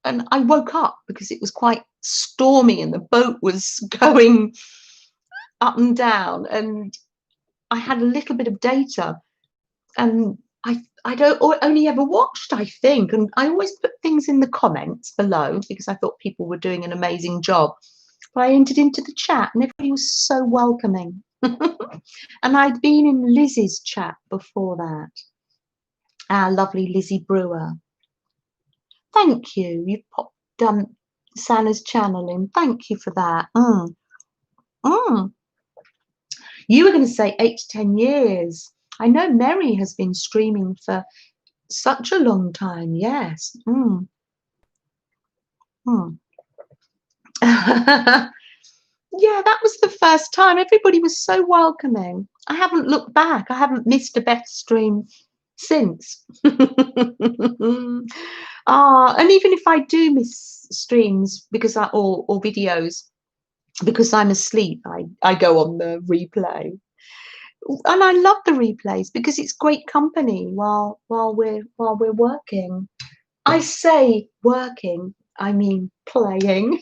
And I woke up because it was quite stormy and the boat was going up and down. And I had a little bit of data. And I don't only ever watched, I think, and I always put things in the comments below because I thought people were doing an amazing job. But I entered into the chat and everybody was so welcoming. And I'd been in Lizzie's chat before that. Our lovely Lizzie Brewer. Thank you. You popped Sanna's channel in. Thank you for that. You were going to say 8 to 10 years. I know Meri has been streaming for such a long time. Yes. Yeah, that was the first time. Everybody was so welcoming. I haven't looked back. I haven't missed a Beth stream since. And even if I do miss streams because or videos because I'm asleep, I go on the replay. And I love the replays because it's great company while we're working. I say working, I mean playing.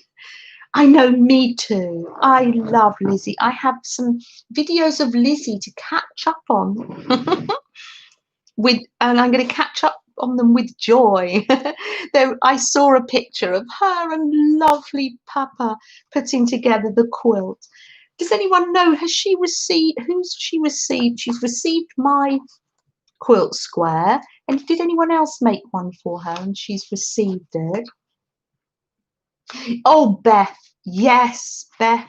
I know, me too. I love Lizzie. I have some videos of Lizzie to catch up on and I'm going to catch up on them with joy. I saw a picture of her and lovely Papa putting together the quilt. Does anyone know, who's she received? She's received my quilt square. And did anyone else make one for her and she's received it? Oh, Beth. Yes, Beth.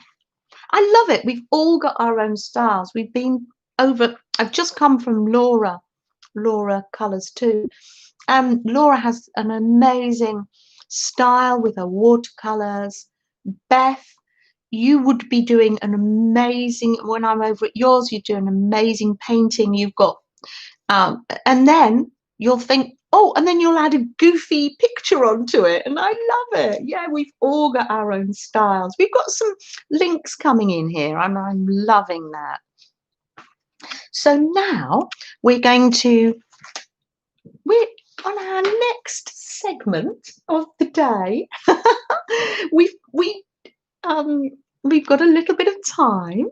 I love it. We've all got our own styles. We've been over. I've just come from Lauracolorstoo. Laura has an amazing style with her watercolors. Beth, you would be doing an amazing, when I'm over at yours, you do an amazing painting. You've got, and then you'll think, oh, and then you'll add a goofy picture onto it. And I love it. Yeah, we've all got our own styles. We've got some links coming in here and I'm loving that. So now we're on our next segment of the day. We've got a little bit of time.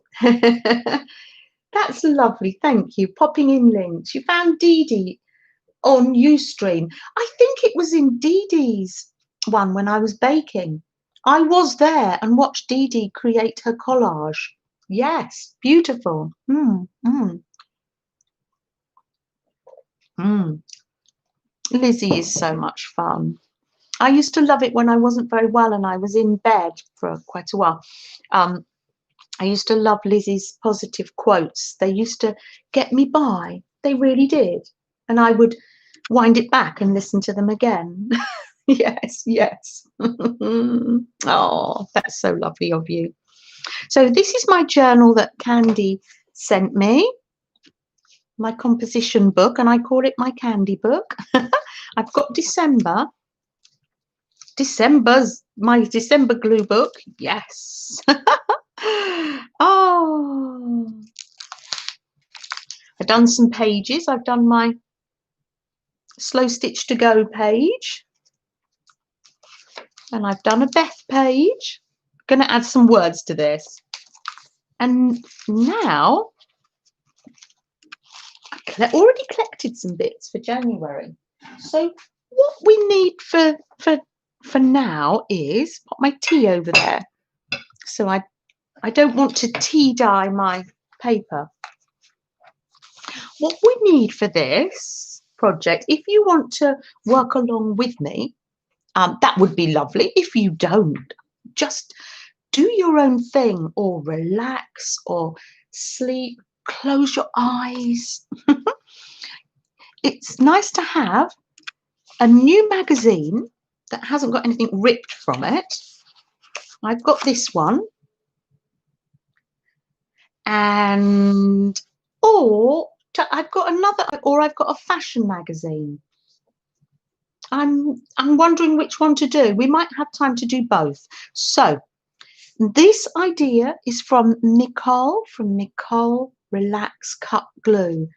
That's lovely. Thank you. Popping in links. You found Dede on Ustream. I think it was in Dede's one when I was baking. I was there and watched Dede create her collage. Yes, beautiful. Lizzie is so much fun. I used to love it when I wasn't very well and I was in bed for quite a while. I used to love Lizzie's positive quotes. They used to get me by. They really did. And I would wind it back and listen to them again. Yes, yes. Oh, that's so lovely of you. So this is my journal that Candy sent me. My composition book, and I call it my candy book. I've got December. My December glue book. Yes. Oh, I've done some pages. I've done my slow stitch to go page. And I've done a Beth page. I'm going to add some words to this. And now I've already collected some bits for January. So what we need for now is put my tea over there. So I don't want to tea dye my paper. What we need for this project, if you want to work along with me, that would be lovely. If you don't, just do your own thing or relax or sleep, close your eyes. it's nice to have a new magazine that hasn't got anything ripped from it. I've got this one, and I've got another, or I've got a fashion magazine. I'm wondering which one to do. We might have time to do both. So this idea is from Nicole Relax Cut Glue,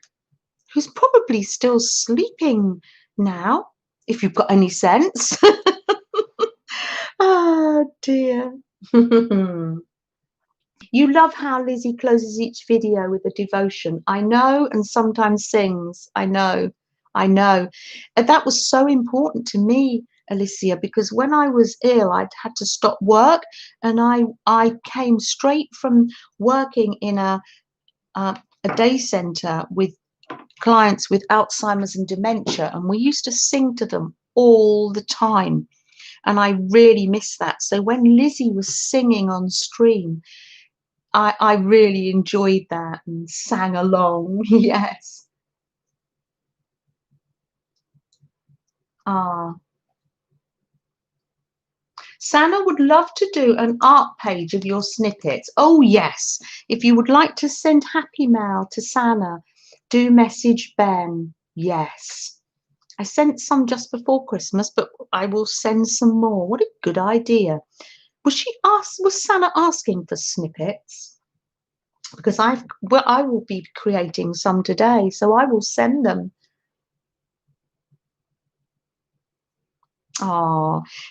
who's probably still sleeping now, if you've got any sense. Oh dear. You love how Lizzie closes each video with a devotion. I know, and sometimes sings. I know. And that was so important to me, Alicia, because when I was ill, I'd had to stop work, and I came straight from working in a day centre with clients with Alzheimer's and dementia, and we used to sing to them all the time, and I really miss that. So when Lizzie was singing on stream, I really enjoyed that and sang along. Yes. Sana would love to do an art page of your snippets. Oh yes, if you would like to send happy mail to Sana, do message Ben. Yes, I sent some just before Christmas, but I will send some more. What a good idea. Was Sana asking for snippets? Because I will be creating some today, so I will send them.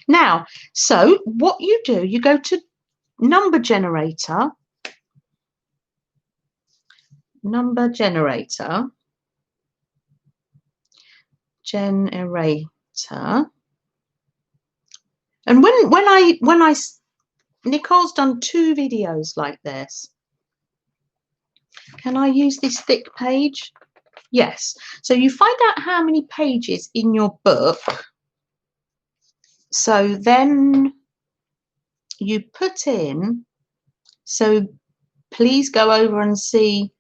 Now, so what you do, you go to number generator, and when Nicole's done 2 videos like this. Can I use this thick page? Yes. So you find out how many pages in your book. So then you put in, so please go over and see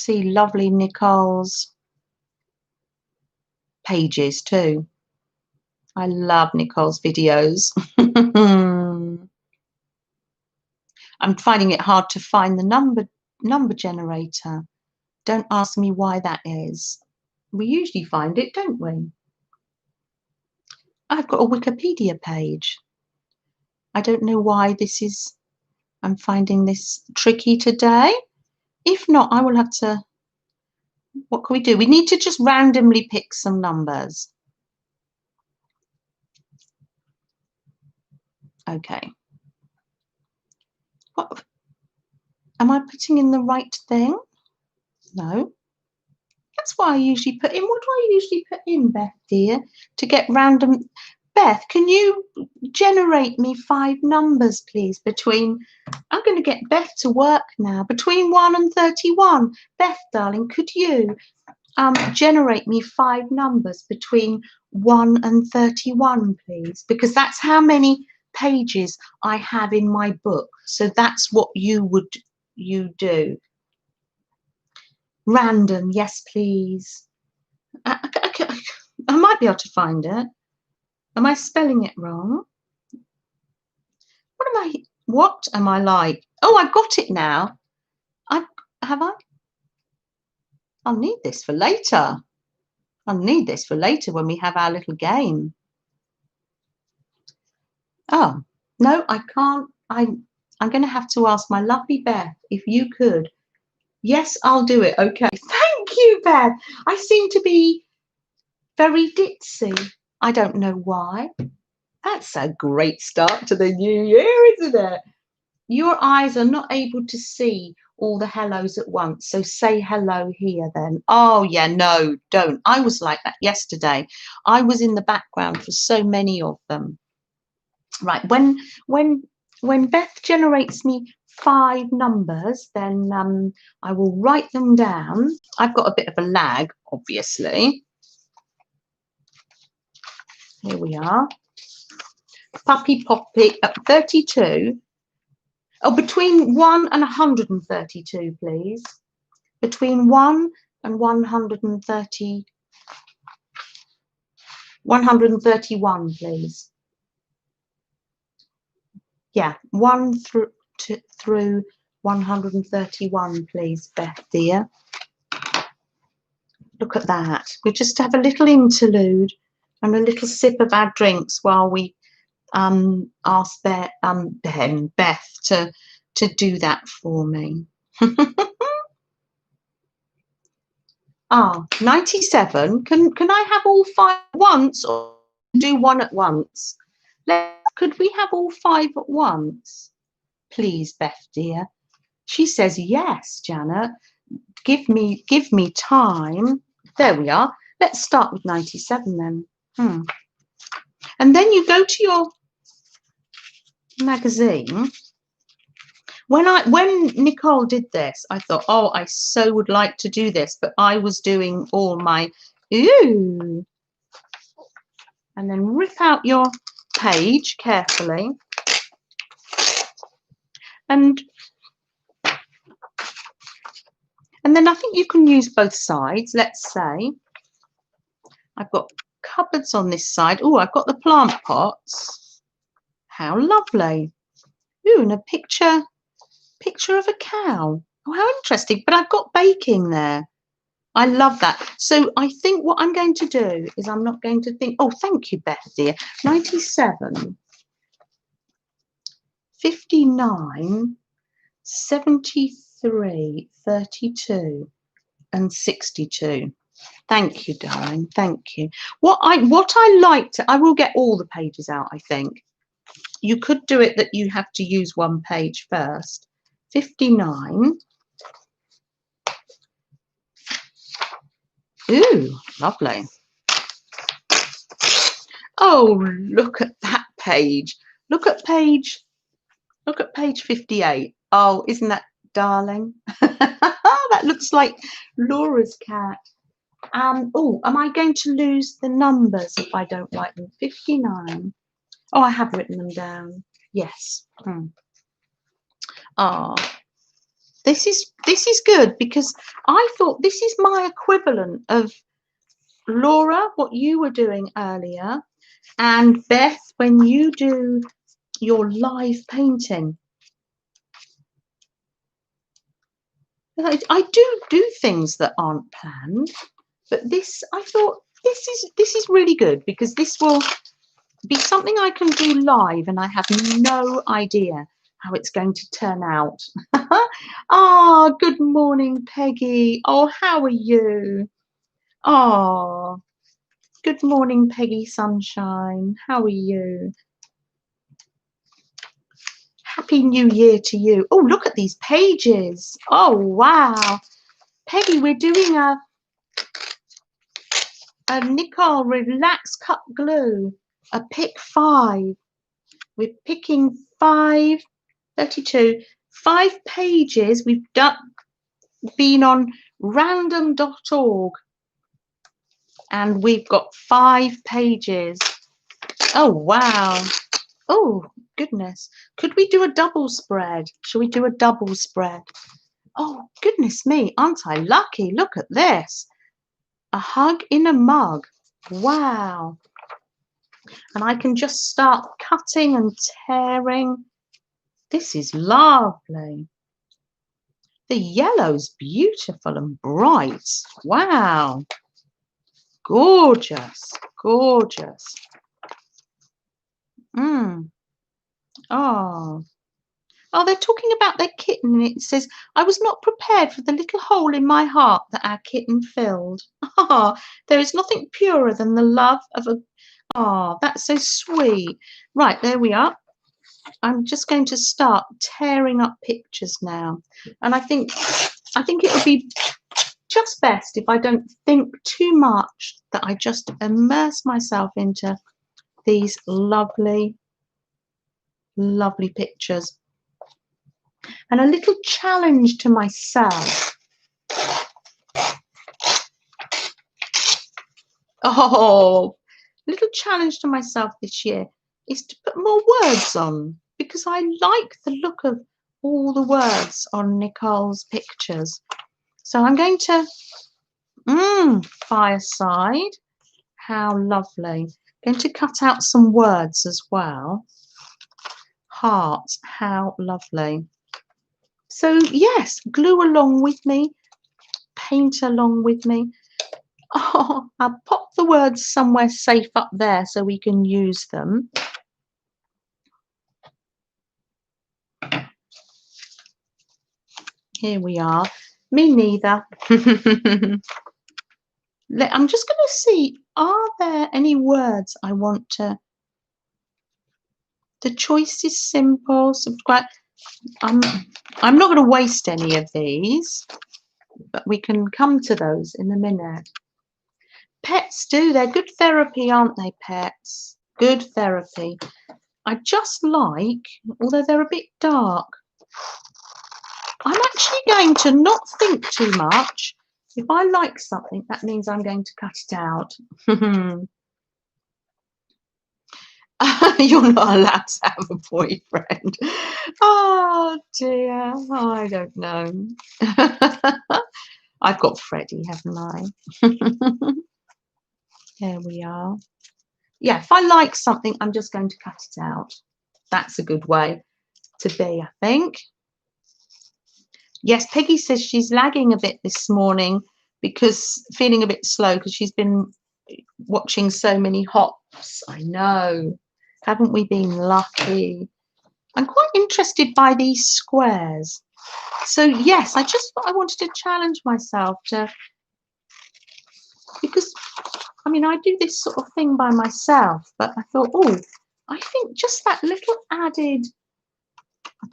lovely Nicole's pages too. I love Nicole's videos. I'm finding it hard to find the number generator. Don't ask me why that is. We usually find it, don't we? I've got a Wikipedia page. I don't know why I'm finding this tricky today. If not, I will have to, what can we do? We need to just randomly pick some numbers. Okay. What? Am I putting in the right thing? No. That's what I usually put in. What do I usually put in, Beth, dear, to get random? Beth, can you generate me 5 numbers, please, between, I'm going to get Beth to work now, between 1 and 31. Beth, darling, could you generate me 5 numbers between 1 and 31, please? Because that's how many pages I have in my book. So that's what you do. Random, yes, please. I might be able to find it. Am I spelling it wrong? What am I like? Oh, I've got it now. Have I? I'll need this for later. I'll need this for later when we have our little game. Oh, no, I can't. I'm going to have to ask my lovely Beth if you could. Yes, I'll do it. Okay. Thank you, Beth. I seem to be very ditzy. I don't know why. That's a great start to the new year, isn't it? Your eyes are not able to see all the hellos at once, so say hello here then. Oh yeah, no, don't. I was like that yesterday. I was in the background for so many of them. Right, when Beth generates me 5 numbers, then I will write them down. I've got a bit of a lag, obviously. Here we are. Puppy Poppy at 32. Oh, between 1 and 132, please. Between 1 and 131, please. Yeah, 1 through 131, please, Beth dear. Look at that. We'll just have a little interlude and a little sip of our drinks while we ask Beth to do that for me. 97. Can I have all 5 at once, or do one at once? Could we have all 5 at once, please, Beth dear? She says yes, Johnna. Give me time. There we are. Let's start with 97 then. And then you go to your magazine. When Nicole did this, I thought, oh, I so would like to do this, but I was doing all my ooh. And then rip out your page carefully. And then I think you can use both sides. Let's say I've got cupboards on this side. Oh, I've got the plant pots. How lovely. Ooh, and a picture of a cow. Oh, how interesting. But I've got baking there. I love that. So I think what I'm going to do is I'm not going to think, oh, thank you, Beth dear. 97, 59, 73, 32 and 62. Thank you, darling. Thank you. What I like to, I will get all the pages out, I think. You could do it that you have to use one page first. 59. Ooh, lovely. Oh, look at that page. Look at page 58. Oh, isn't that darling? That looks like Laura's cat. Oh, am I going to lose the numbers if I don't write them? 59. Oh, I have written them down. Yes. Oh, this is good, because I thought this is my equivalent of Laura, what you were doing earlier, and Beth, when you do your live painting. I do things that aren't planned, but this, I thought this is really good, because this will be something I can do live and I have no idea how it's going to turn out. Oh, good morning, Peggy. Oh, how are you? Oh, good morning, Peggy Sunshine. How are you? Happy New Year to you. Oh, look at these pages. Oh, wow. Peggy, we're doing a Nicole Relax Cut Glue, a pick 5. We're picking 5, 32, 5 pages. We've been on random.org and we've got 5 pages. Oh, wow. Oh, goodness. Could we do a double spread? Shall we do a double spread? Oh, goodness me. Aren't I lucky? Look at this. A hug in a mug. Wow. And I can just start cutting and tearing. This is lovely. The yellow's beautiful and bright. Wow. Gorgeous. Gorgeous. Oh, they're talking about their kitten, and it says, I was not prepared for the little hole in my heart that our kitten filled. Ah, there is nothing purer than the love of a... Oh, that's so sweet. Right, there we are. I'm just going to start tearing up pictures now. And I think it would be just best if I don't think too much, that I just immerse myself into these lovely, lovely pictures. And a little challenge to myself. Oh, little challenge to myself this year is to put more words on, because I like the look of all the words on Nicole's pictures. So I'm going to Fireside. How lovely. Going to cut out some words as well. Heart. How lovely. So yes, glue along with me. Paint along with me. Oh, I'll pop the words somewhere safe up there so we can use them. Here we are. Me neither. I'm just going to see, are there any words I want to... The choice is simple. Subscribe. I'm not going to waste any of these, but we can come to those in a minute. Pets do. They're good therapy, aren't they, pets? Good therapy. I just like, although they're a bit dark, I'm actually going to not think too much. If I like something, that means I'm going to cut it out. You're not allowed to have a boyfriend. Oh dear, I don't know. I've got Freddie, haven't I? There we are. Yeah, if I like something, I'm just going to cut it out. That's a good way to be, I think. Yes, Peggy says she's lagging a bit this morning because feeling a bit slow because she's been watching so many hops. I know. Haven't we been lucky? I'm quite interested by these squares. So yes, I just thought I wanted to challenge myself to, because I mean I do this sort of thing by myself, but I thought, oh, I think just that little added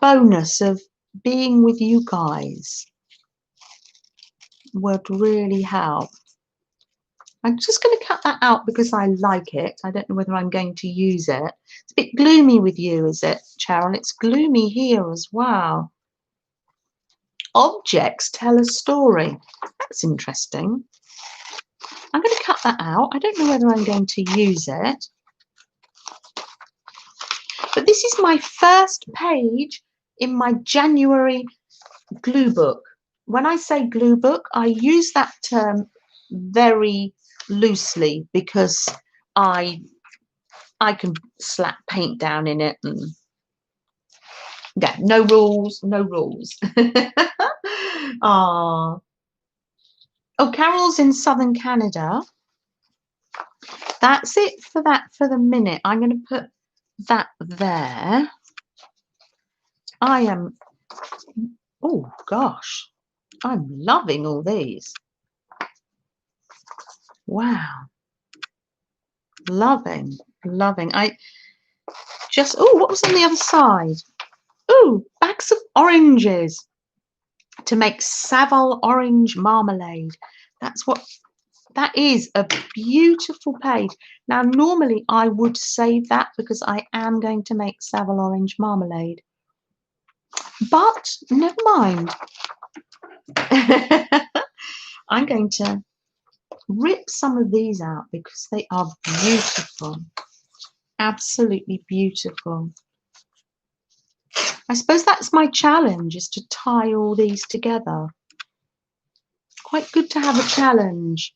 bonus of being with you guys would really help. I'm just going to cut that out because I like it. I don't know whether I'm going to use it. It's a bit gloomy with you, is it, Cheryl? It's gloomy here as well. Objects tell a story. That's interesting. I'm going to cut that out. I don't know whether I'm going to use it. But this is my first page in my January glue book. When I say glue book, I use that term very loosely because I can slap paint down in it and yeah, no rules, no rules. Oh, Carol's in southern Canada. That's it for that for the minute. I'm going to put that there. I am, oh gosh, I'm loving all these. Wow. Loving. I just, oh, what was on the other side? Oh, bags of oranges to make Savile orange marmalade. That's what, that is a beautiful page. Now, normally I would save that because I am going to make Savile orange marmalade. But never mind. I'm going to rip some of these out because they are beautiful. Absolutely beautiful. I suppose that's my challenge, is to tie all these together. Quite good to have a challenge.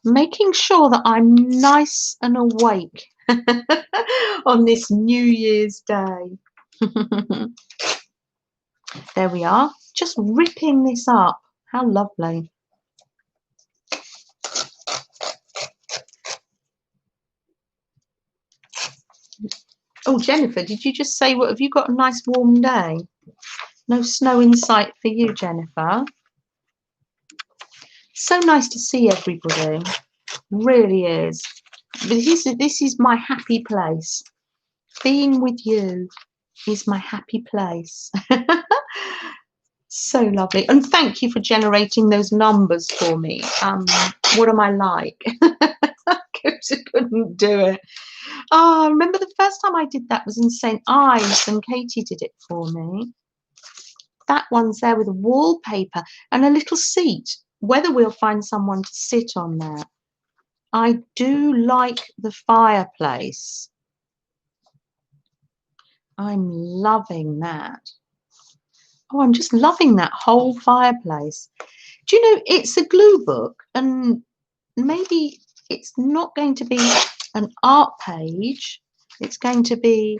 Making sure that I'm nice and awake on this New Year's Day. There we are. Just ripping this up. How lovely. Oh, Jennifer, did you just say, what, have you got a nice warm day? No snow in sight for you, Jennifer. So nice to see everybody. Really is. This is my happy place. Being with you is my happy place. So lovely. And thank you for generating those numbers for me. What am I like? I couldn't do it. Oh, I remember the first time I did that was in St. Ives and Katie did it for me. That one's there with a wallpaper and a little seat. Whether we'll find someone to sit on there. I do like the fireplace. I'm loving that. Oh, I'm just loving that whole fireplace. Do you know, it's a glue book, and maybe it's not going to be an art page. It's going to be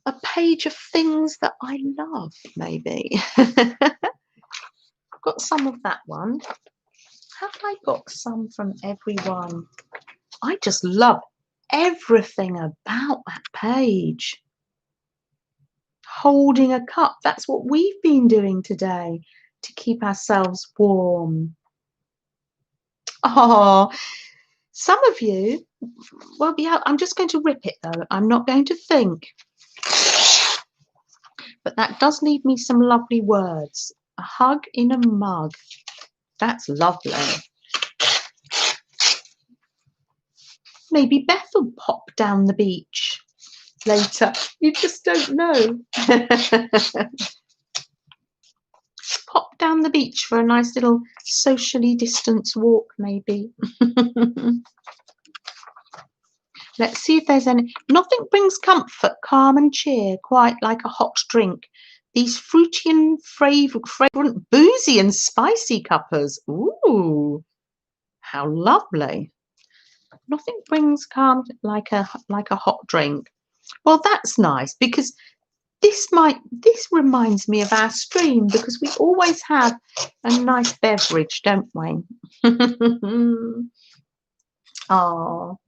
a page of things that I love, maybe. I've got some of that one. Have I got some from everyone? I just love everything about that page. Holding a cup, that's what we've been doing today to keep ourselves warm. Oh, some of you will be out. I'm just going to rip it though. I'm not going to think. But that does leave me some lovely words. A hug in a mug. That's lovely. Maybe Beth will pop down the beach later. You just don't know. Pop down the beach for a nice little socially distanced walk, maybe. Let's see if there's any. Nothing brings comfort, calm and cheer quite like a hot drink. These fruity and fragrant, boozy and spicy cuppers. Ooh, how lovely. Nothing brings calm like a hot drink. Well, that's nice, because this reminds me of our stream, because we always have a nice beverage, don't we? Oh,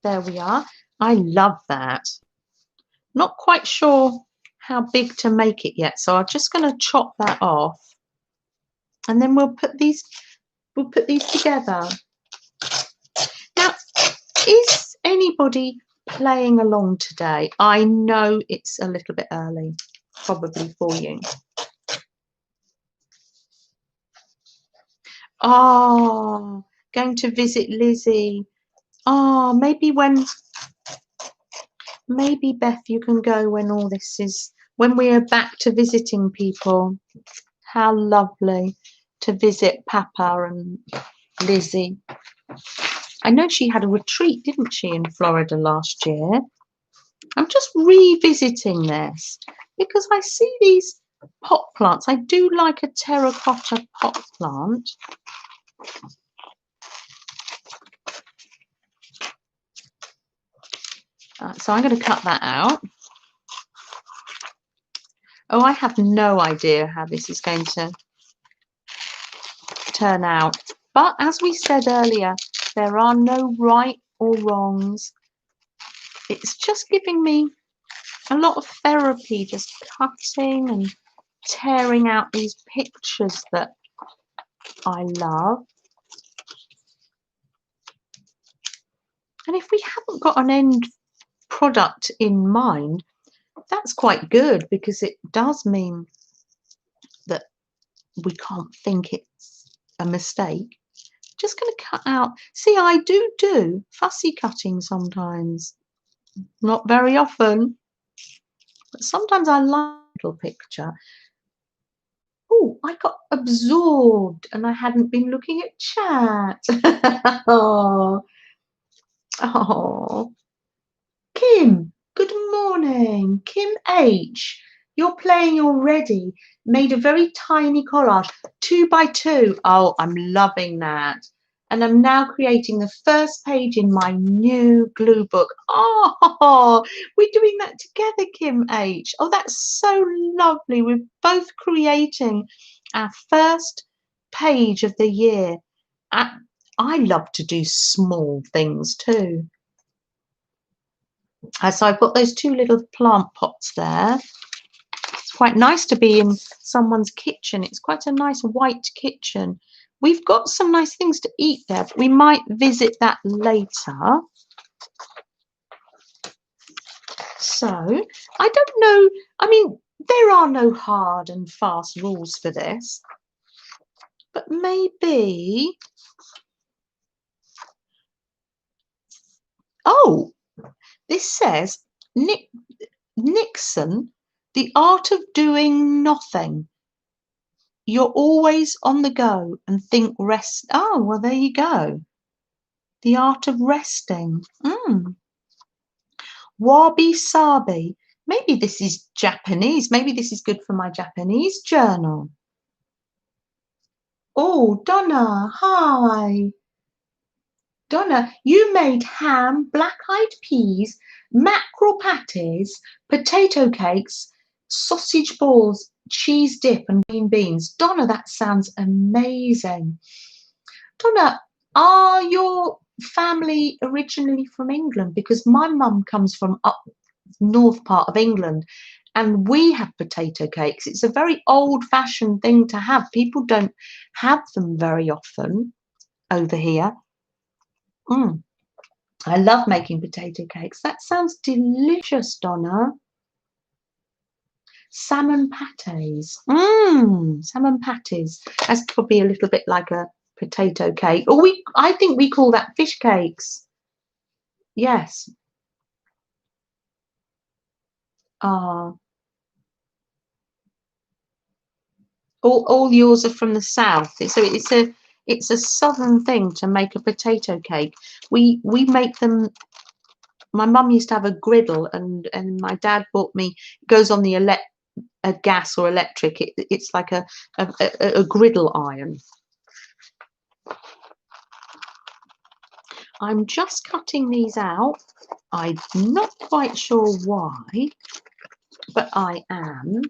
there we are. I love that. Not quite sure how big to make it yet, so I'm just going to chop that off, and then we'll put these together. Now, is anybody playing along today? I know it's a little bit early, probably for you. Oh, going to visit Lizzie. Oh, maybe Beth, you can go when all this is, when we are back to visiting people. How lovely to visit Papa and Lizzie. I know she had a retreat, didn't she, in Florida last year? I'm just revisiting this because I see these pot plants. I do like a terracotta pot plant. So I'm going to cut that out. Oh, I have no idea how this is going to turn out. But as we said earlier, there are no right or wrongs. It's just giving me a lot of therapy, just cutting and tearing out these pictures that I love. And if we haven't got an end product in mind, that's quite good, because it does mean that we can't think it's a mistake. Just going to cut out. See, I do fussy cutting sometimes. Not very often, but sometimes I like a little picture. Oh, I got absorbed and I hadn't been looking at chat. Oh, Kim, good morning. Kim H, you're playing already. Made a very tiny collage, 2 by 2. Oh, I'm loving that. And I'm now creating the first page in my new glue book. Oh, we're doing that together, Kim H. Oh, that's so lovely. We're both creating our first page of the year. I love to do small things too. So I've got those 2 little plant pots there. It's quite nice to be in someone's kitchen. It's quite a nice white kitchen. We've got some nice things to eat there, but we might visit that later. So I don't know. I mean, there are no hard and fast rules for this, but maybe. Oh, this says Nixon, the art of doing nothing. You're always on the go and think rest. Oh, well, there you go. The art of resting. Wabi Sabi, Maybe this is Japanese. Maybe this is good for my Japanese journal. Oh, Donna, hi. Donna, you made ham, black-eyed peas, mackerel patties, potato cakes, sausage balls, cheese dip and green beans. Donna, that sounds amazing. Donna, are your family originally from England? Because my mum comes from up north part of England and we have potato cakes. It's a very old-fashioned thing to have. People don't have them very often over here. I love making potato cakes. That sounds delicious, Donna. Salmon pates. Salmon pates. That's probably a little bit like a potato cake. Or I think we call that fish cakes. Yes. All yours are from the south. So it's a southern thing to make a potato cake. We make them. My mum used to have a griddle, and my dad bought me. It goes on the a gas or electric. It's like a griddle iron. I'm just cutting these out. I'm not quite sure why, but I am.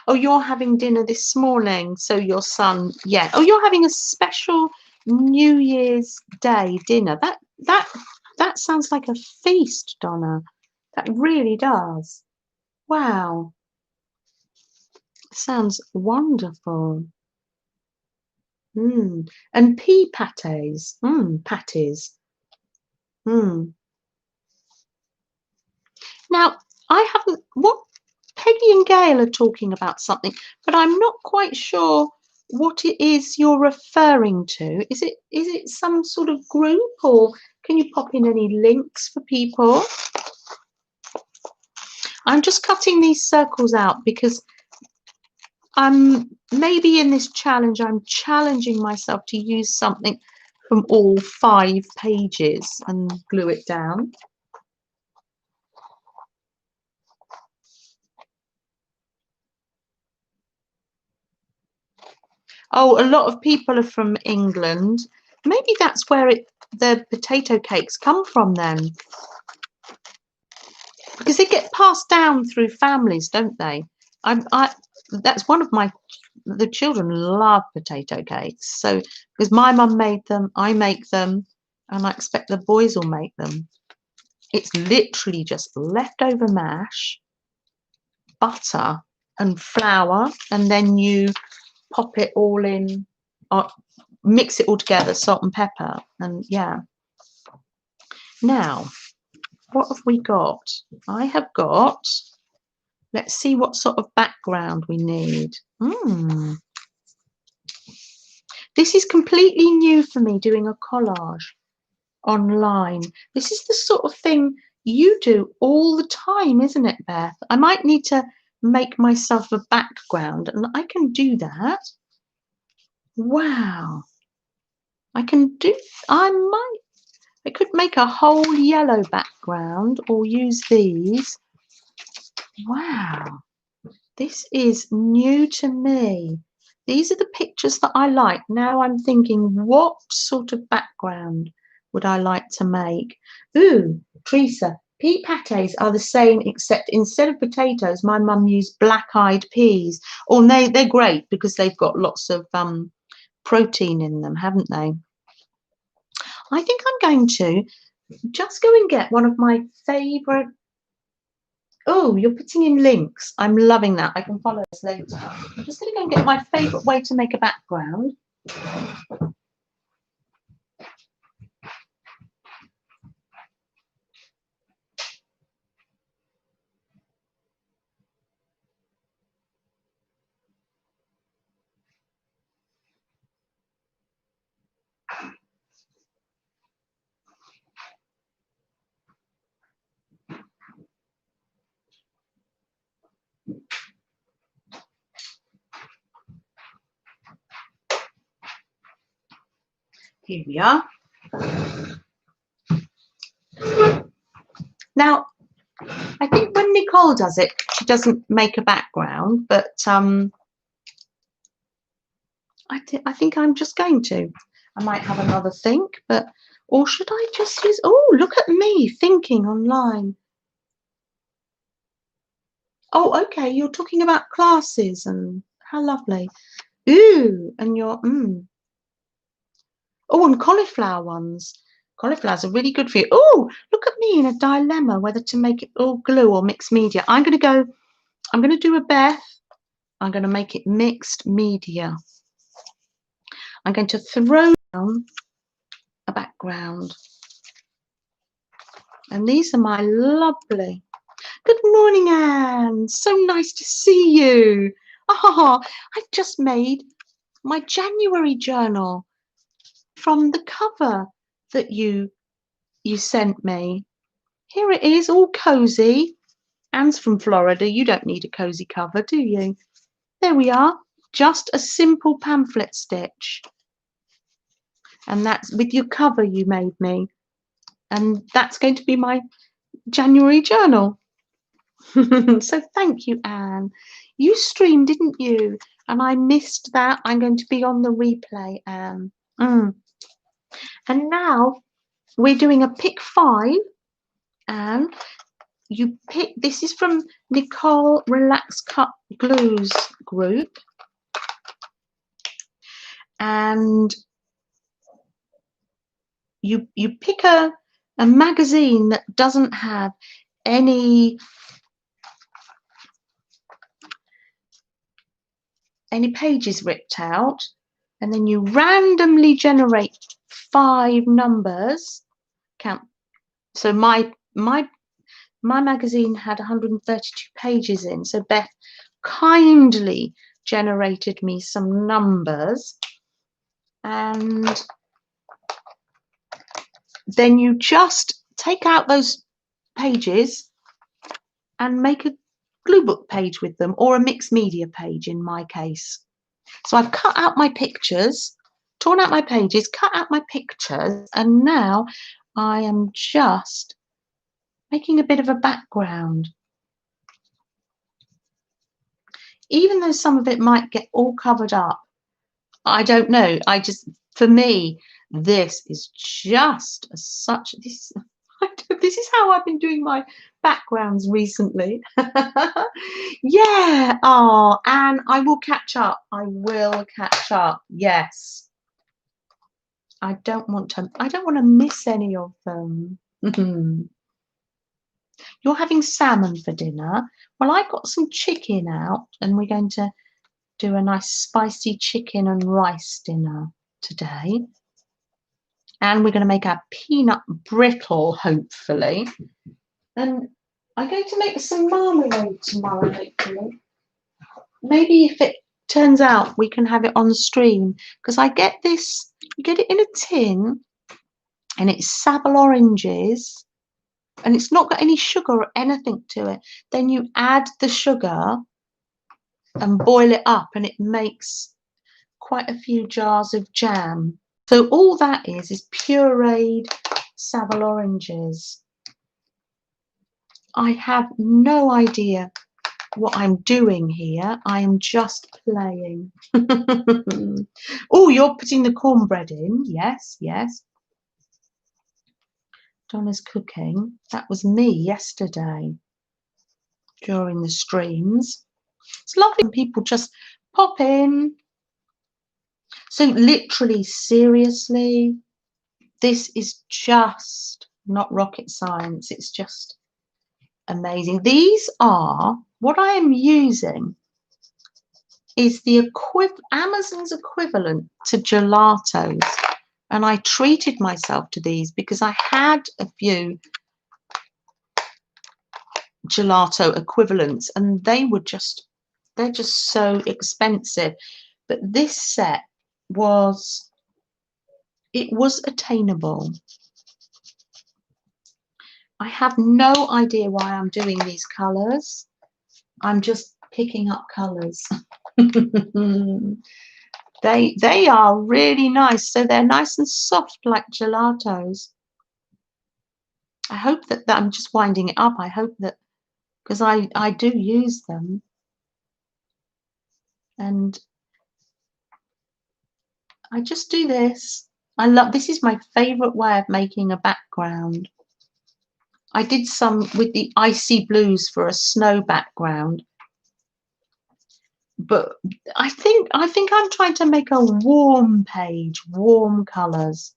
Oh, you're having dinner this morning, so your son, yeah. Oh, you're having a special New Year's Day dinner. That sounds like a feast, Donna. That really does. Wow. Sounds wonderful. And pea pates. Patties. Now, I haven't. What Peggy and Gail are talking about something, but I'm not quite sure what it is you're referring to. Is it some sort of group, or can you pop in any links for people? I'm just cutting these circles out because maybe in this challenge I'm challenging myself to use something from all 5 pages and glue it down. Oh, a lot of people are from England. Maybe that's where the potato cakes come from then. Because they get passed down through families, don't they? That's one of the children love potato cakes. So because my mum made them, I make them, and I expect the boys will make them. It's literally just leftover mash, butter and flour, and then you pop it all in, or mix it all together, salt and pepper, and yeah. Now, what have we got? I have got, let's see what sort of background we need. This is completely new for me, doing a collage online. This is the sort of thing you do all the time, isn't it, Beth? I might need to make myself a background, and I can do that. Wow. I could make a whole yellow background or use these. Wow. This is new to me. These are the pictures that I like. Now I'm thinking, what sort of background would I like to make? Ooh, Teresa, pea pates are the same, except instead of potatoes, my mum used black-eyed peas. Oh, they're great because they've got lots of protein in them, haven't they? I think I'm going to just go and get one of my favourite. Oh, you're putting in links. I'm loving that. I can follow this later. I'm just going to go and get my favourite way to make a background. Here we are. Now, I think when Nicole does it, she doesn't make a background, but I think I'm just going to. I might have another think, but or should I just use? Oh, look at me thinking online. Oh, okay. You're talking about classes and how lovely. Ooh, and you're Oh, and cauliflower ones. Cauliflowers are really good for you. Oh, look at me in a dilemma whether to make it all glue or mixed media. I'm going to do a Beth. I'm going to make it mixed media. I'm going to throw down a background. And these are my lovely. Good morning, Anne. So nice to see you. Oh, I just made my January journal from the cover that you sent me. Here it is, all cozy. Anne's from Florida. You don't need a cozy cover, do you? There we are. Just a simple pamphlet stitch. And that's with your cover you made me. And that's going to be my January journal. So thank you, Anne. You streamed, didn't you? And I missed that. I'm going to be on the replay, Anne. And now we're doing a pick 5, Anne. You pick, this is from Nicole Relax Cut Glues group. And you pick a magazine that doesn't have any pages ripped out, and then you randomly generate 5 numbers. Count. So my magazine had 132 pages in, so Beth kindly generated me some numbers, and then you just take out those pages and make a glue book page with them, or a mixed media page in my case. So I've cut out my pictures, torn out my pages, cut out my pictures, and now I am just making a bit of a background. Even though some of it might get all covered up, I don't know. For me, this is just such, this is how I've been doing my backgrounds recently. Yeah. Oh, and I will catch up. I will catch up. Yes. I don't want to miss any of them. You're having salmon for dinner. Well, I got some chicken out, and we're going to do a nice spicy chicken and rice dinner today. And we're going to make our peanut brittle, hopefully. And I'm going to make some marmalade tomorrow, hopefully. Maybe if it turns out we can have it on the stream, because I get this, you get it in a tin, and it's Savile oranges, and it's not got any sugar or anything to it. Then you add the sugar and boil it up, and it makes quite a few jars of jam. So all that is pureed Savile oranges. I have no idea what I'm doing here. I am just playing. Oh, you're putting the cornbread in. Yes, yes. Donna's cooking. That was me yesterday during the streams. It's lovely when people just pop in. So literally, seriously, this is just not rocket science. It's just amazing. These are, what I am using is the Amazon's equivalent to gelatos. And I treated myself to these because I had a few gelato equivalents, and they're just so expensive. But this set was attainable. I have no idea why I'm doing these colors. I'm just picking up colors. They are really nice. So they're nice and soft like gelatos. I hope that I'm just winding it up. I hope that because I do use them, and I just do this. I love this. Is my favorite way of making a background. I did some with the icy blues for a snow background, but I think I'm trying to make a warm page, warm colors.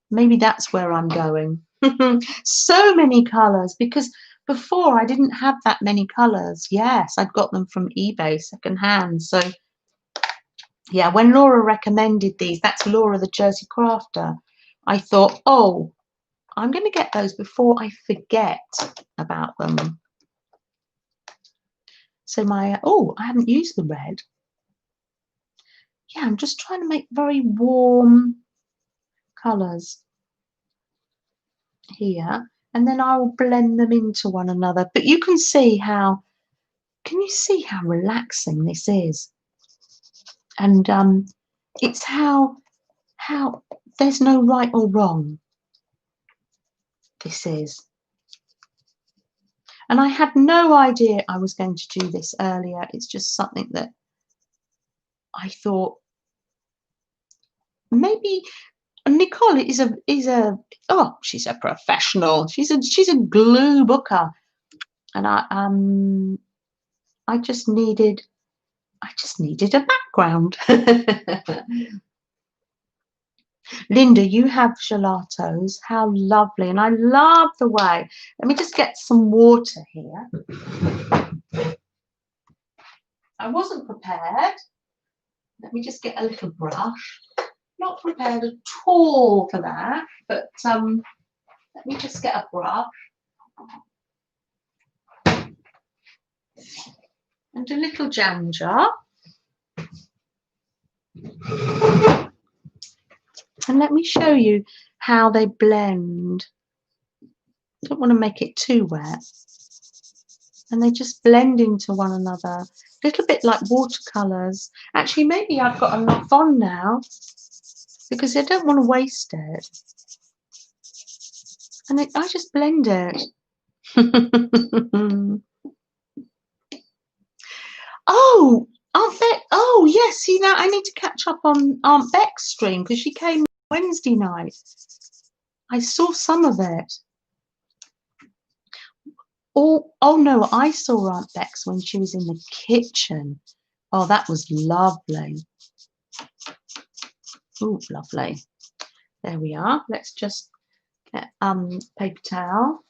Maybe that's where I'm going. So many colors, because before I didn't have that many colors. Yes, I'd got them from eBay secondhand. So yeah, when Laura recommended these, that's Laura the Jersey Crafter, I thought, oh, I'm going to get those before I forget about them. So my, oh, I haven't used the red. Yeah, I'm just trying to make very warm colors here, and then I will blend them into one another. But you can see how, can you see how relaxing this is? And it's how there's no right or wrong. This is. And I had no idea I was going to do this earlier. It's just something that I thought maybe Nicole is a oh, she's a professional. She's a glue booker, and I just needed a background. Linda, you have gelatos. How lovely. And I love the way. Let me just get some water here. I wasn't prepared. Let me just get a little brush. Not prepared at all for that, but let me just get a brush. And a little jam jar. And let me show you how they blend. I don't want to make it too wet. And they just blend into one another. A little bit like watercolours. Actually, maybe I've got enough on now, because I don't want to waste it. And I just blend it. Oh, Aunt Beck. Oh, yes. See, now I need to catch up on Aunt Beck's stream, because she came Wednesday night. I saw some of it. Oh no, I saw Aunt Beck's when she was in the kitchen. Oh, that was lovely. Oh, lovely. There we are. Let's just get paper towel.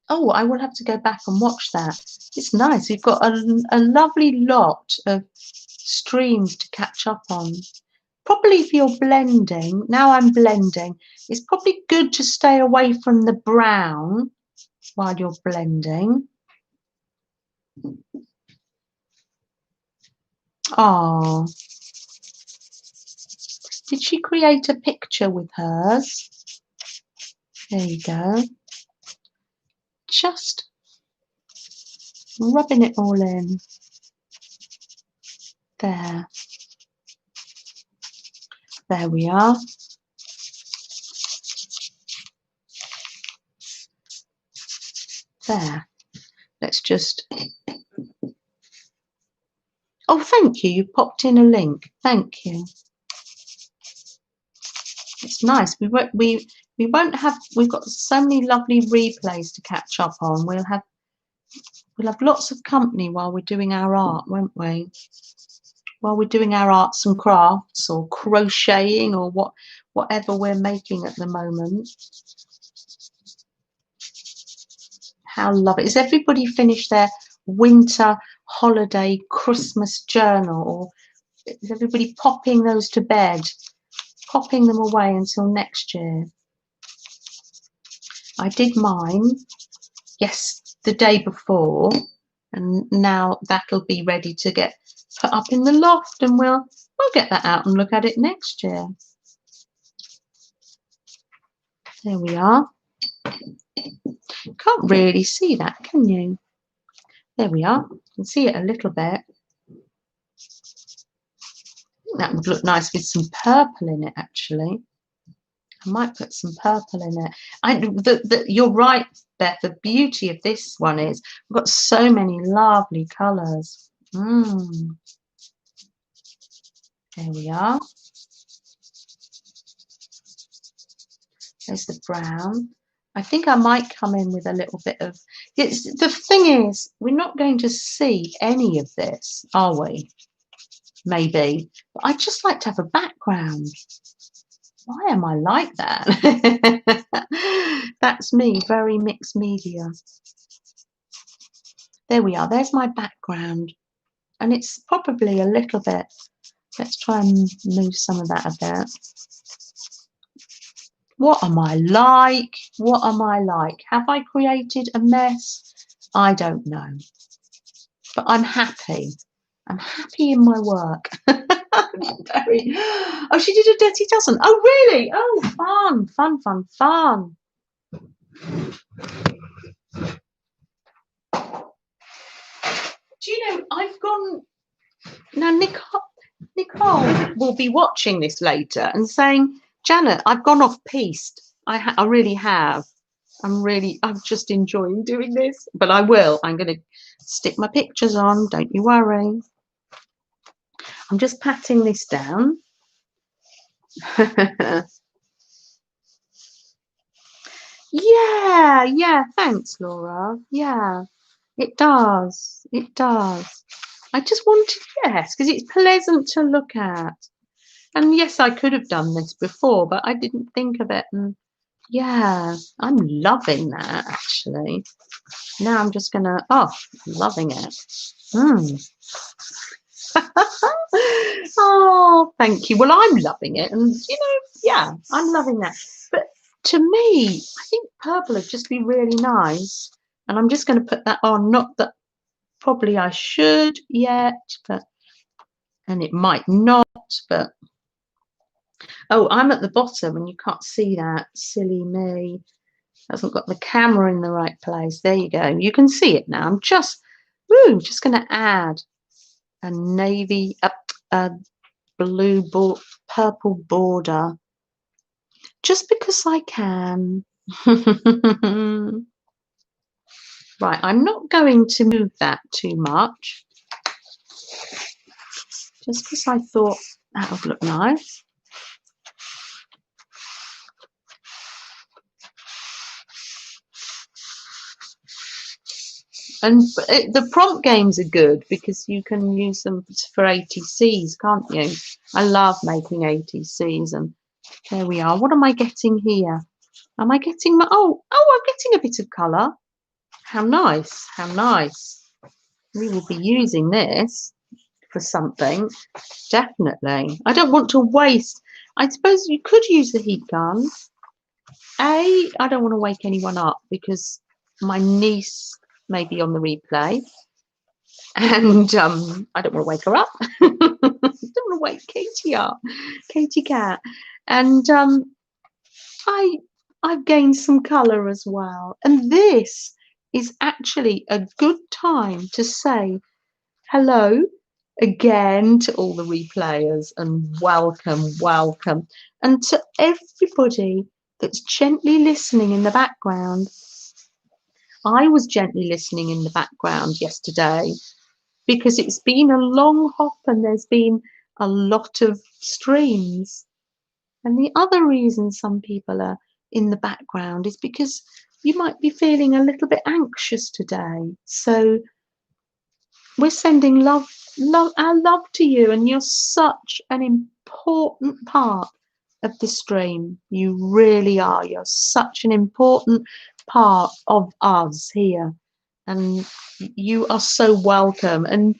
Oh, I will have to go back and watch that. It's nice. We've got a lovely lot of streams to catch up on. Probably if you're blending, now I'm blending, it's probably good to stay away from the brown while you're blending. Oh, did she create a picture with hers? There you go. Just rubbing it all in. There. There we are. There. Let's just... Oh, thank you. You popped in a link. Thank you. It's nice. We won't have. We've got so many lovely replays to catch up on. We'll have lots of company while we're doing our art, won't we? While we're doing our arts and crafts, or crocheting, or whatever we're making at the moment. How lovely. Has everybody finished their winter holiday Christmas journal, or is everybody popping those to bed, popping them away until next year? I did mine, yes, the day before, and now that'll be ready to get put up in the loft, and we'll get that out and look at it next year. There we are. Can't really see that, can you? There we are. You can see it a little bit. That would look nice with some purple in it, actually. I might put some purple in it. You're right, Beth. The beauty of this one is we've got so many lovely colours. There we are. There's the brown. I think I might come in with a little bit of... The thing is, we're not going to see any of this, are we? Maybe. But I'd just like to have a background. Why am I like that? That's me, very mixed media. There we are. There's my background. And it's probably a little bit... Let's try and move some of that a bit. What am I like? What am I like? Have I created a mess? I don't know. But I'm happy. I'm happy in my work. Very... Oh, she did a dirty dozen. Oh, really? Oh, fun, fun, fun, fun. Do you know, I've gone... Now, Nicole will be watching this later and saying, Janet, I've gone off piste. I really have. I'm just enjoying doing this, but I will. I'm going to stick my pictures on. Don't you worry. I'm just patting this down. Yeah, thanks, Laura. Yeah, it does. It does. I just wanted, yes, because it's pleasant to look at. And yes, I could have done this before, but I didn't think of it. And yeah, I'm loving that, actually. Now I'm just going to, oh, loving it. Oh, thank you. Well, I'm loving it. And, you know, yeah, I'm loving that. But to me, I think purple would just be really nice. And I'm just going to put that on. Not that probably I should yet, but, and it might not, but. Oh, I'm at the bottom and you can't see that. Silly me. Hasn't got the camera in the right place. There you go. You can see it now. I'm just going to add a navy, a blue, purple border. Just because I can. Right, I'm not going to move that too much. Just because I thought that would look nice. And the prompt games are good because you can use them for ATCs, can't you? I love making ATCs. And there we are. What am I getting here? Am I getting my... Oh, I'm getting a bit of colour. How nice. How nice. We will be using this for something. Definitely. I don't want to waste... I suppose you could use the heat gun. I don't want to wake anyone up because my niece... maybe on the replay, and I don't want to wake her up. I don't want to wake Katie up, Katie cat. And I've gained some colour as well, and this is actually a good time to say hello again to all the replayers and welcome, and to everybody that's gently listening in the background. I was gently listening in the background yesterday because it's been a long hop and there's been a lot of streams. And the other reason some people are in the background is because you might be feeling a little bit anxious today. So we're sending our love to you, and you're such an important part of the stream. You really are. You're such an important part of us here, and you are so welcome. And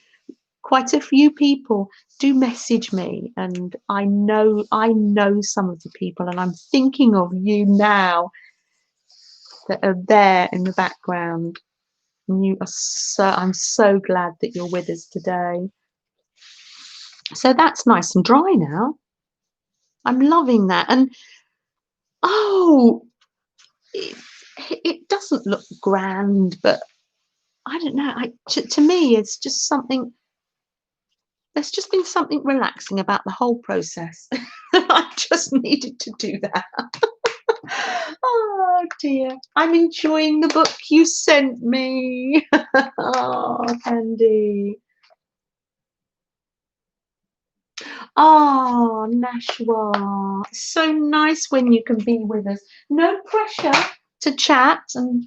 quite a few people do message me, and I know some of the people, and I'm thinking of you now that are there in the background. And you are I'm so glad that you're with us today. So that's nice and dry now. I'm loving that. And oh, it doesn't look grand, but I don't know. To me, it's just something. There's just been something relaxing about the whole process. I just needed to do that. Oh dear, I'm enjoying the book you sent me. Oh, Candy. Oh, Nashwa, so nice when you can be with us. No pressure to chat and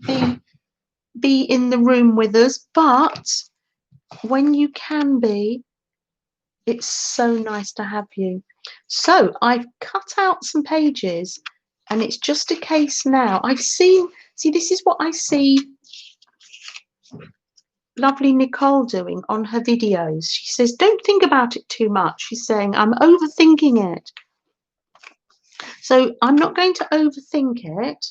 be in the room with us, but when you can be, it's so nice to have you. So I've cut out some pages, and it's just a case now. I've seen, see, this is what I see lovely Nicole doing on her videos. She says, don't think about it too much. She's saying, I'm overthinking it. So I'm not going to overthink it.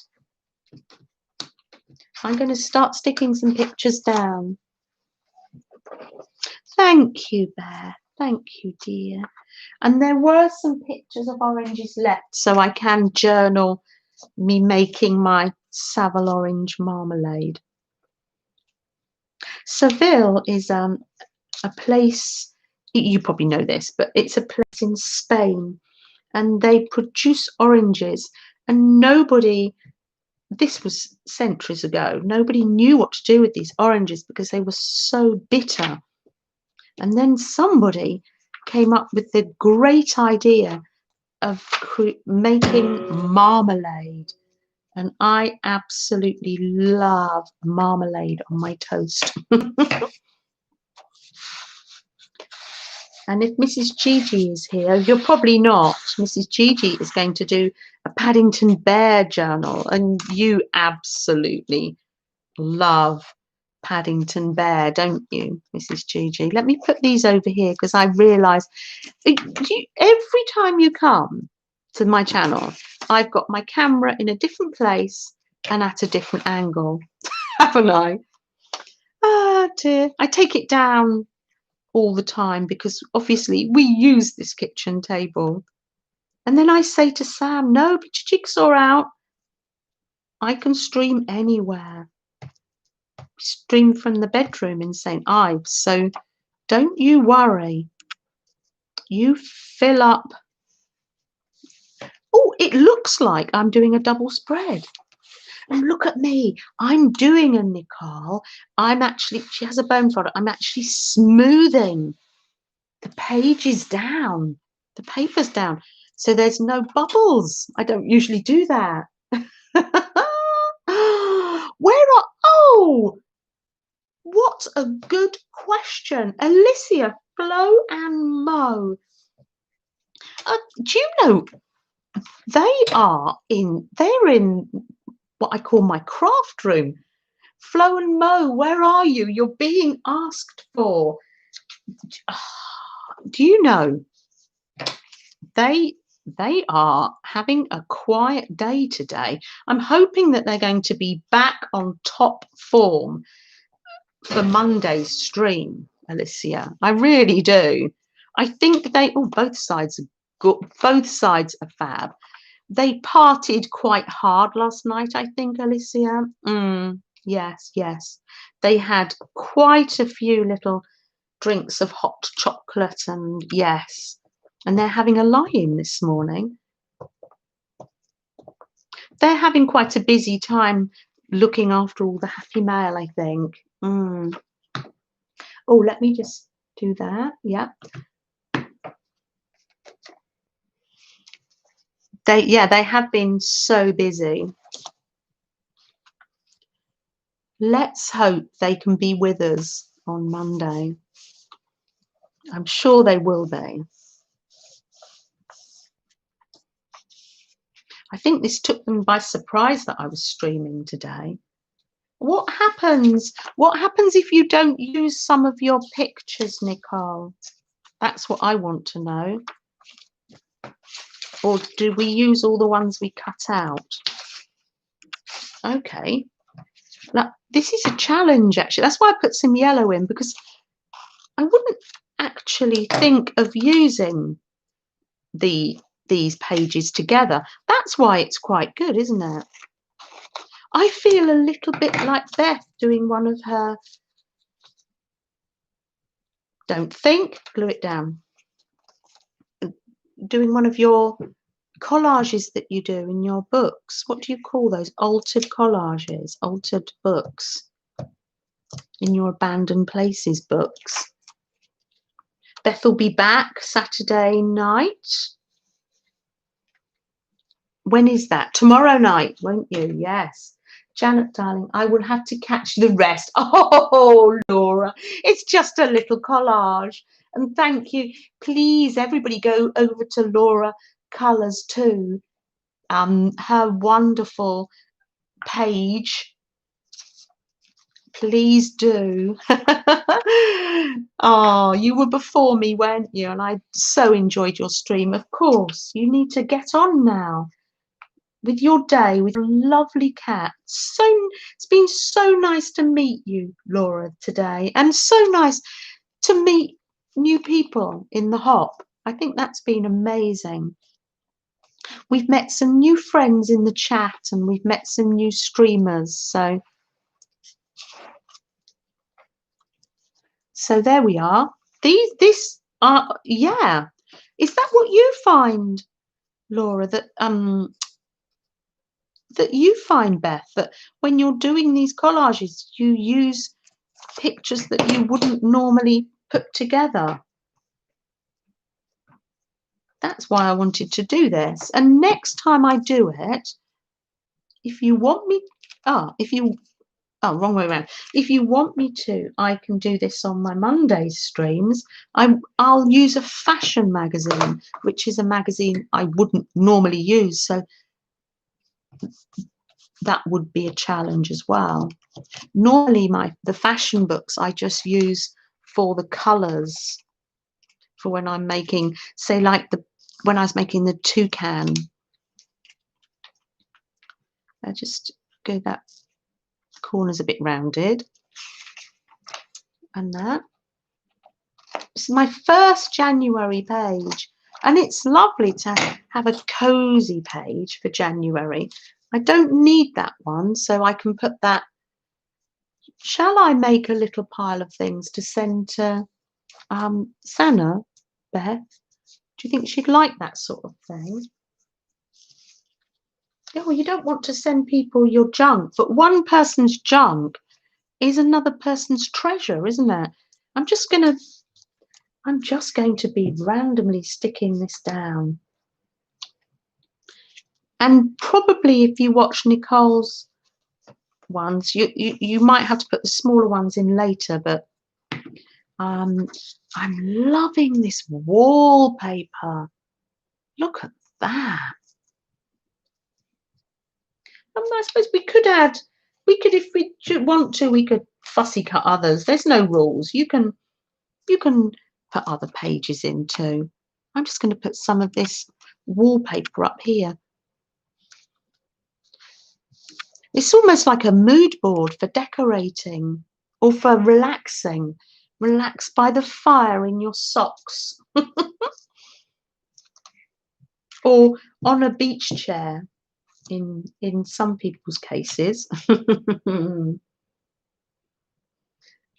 I'm going to start sticking some pictures down. Thank you, Bear. Thank you, dear. And there were some pictures of oranges left, so I can journal me making my Savile orange marmalade. Seville is a place, you probably know this, but it's a place in Spain, and they produce oranges, and nobody, this was centuries ago, nobody knew what to do with these oranges because they were so bitter. And then somebody came up with the great idea of making marmalade, and I absolutely love marmalade on my toast. And if Mrs. Gigi is here, you're probably not. Mrs. Gigi is going to do a Paddington Bear journal, and you absolutely love Paddington Bear, don't you, Mrs. Gigi? Let me put these over here because I realise every time you come to my channel, I've got my camera in a different place and at a different angle, haven't I? Oh dear. I take it down all the time because obviously we use this kitchen table. And then I say to Sam, no, put your jigsaw out. I can stream anywhere. Stream from the bedroom in St. Ives. So don't you worry. You fill up. Oh, it looks like I'm doing a double spread. And look at me. I'm doing a Nicole. I'm actually, she has a bone folder. I'm actually smoothing the pages down, the paper's down, so there's no bubbles. I don't usually do that. Where are, oh, what a good question. Alicia, Flo and Mo. Do you know, they're in what I call my craft room. Flo and Mo, where are you? You're being asked for. Do you know they are having a quiet day today? I'm hoping that they're going to be back on top form for Monday's stream, Alicia. I really do. I think they, oh, both sides are good. Both sides are fab. They partied quite hard last night, I think, Alicia. Yes, yes. They had quite a few little drinks of hot chocolate, and yes, and they're having a lie-in this morning. They're having quite a busy time looking after all the happy mail, I think. Oh, let me just do that. Yeah. They have been so busy. Let's hope they can be with us on Monday. I'm sure they will be. I think this took them by surprise that I was streaming today. What happens? What happens if you don't use some of your pictures, Nicole? That's what I want to know. Or do we use all the ones we cut out? Okay. Now, this is a challenge, actually. That's why I put some yellow in, because I wouldn't actually think of using these pages together. That's why it's quite good, isn't it? I feel a little bit like Beth doing one of her, don't think, glue it down, doing one of your collages that you do in your books. What do you call those? Altered collages, altered books, in your abandoned places books. Beth will be back Saturday night. When is that? Tomorrow night, won't you? Yes. Janet, darling, I will have to catch the rest. Oh, Laura, it's just a little collage. And thank you. Please, everybody go over to Lauracolorstoo, her wonderful page. Please do. Oh, you were before me, weren't you? And I so enjoyed your stream. Of course, you need to get on now with your day with your lovely cat. So it's been so nice to meet you, Laura, today, and so nice to meet new people in the hop. I think that's been amazing. We've met some new friends in the chat, and we've met some new streamers. So there we are. This are, yeah. Is that what you find, Laura? That you find, Beth, that when you're doing these collages, you use pictures that you wouldn't normally put together. That's why I wanted to do this. And next time I do it, if you want me, wrong way around. If you want me to, I can do this on my Monday streams. I'll use a fashion magazine, which is a magazine I wouldn't normally use. So that would be a challenge as well. Normally the fashion books I just use for the colors, for when I'm making, say, like when I was making the toucan. I just go that corner's a bit rounded, and that. It's my first January page, and it's lovely to have a cozy page for January. I don't need that one, so I can put that. Shall I make a little pile of things to send to Sanna, Beth? Do you think she'd like that sort of thing? Oh, you don't want to send people your junk, but one person's junk is another person's treasure, isn't it? I'm just going to be randomly sticking this down. And probably if you watch Nicole's ones, you might have to put the smaller ones in later, but I'm loving this wallpaper. Look at that. I suppose we could, if we want to, we could fussy cut others. There's no rules. You can put other pages in too. I'm just going to put some of this wallpaper up here. It's almost like a mood board for decorating or for relaxing. Relax by the fire in your socks. Or on a beach chair in some people's cases.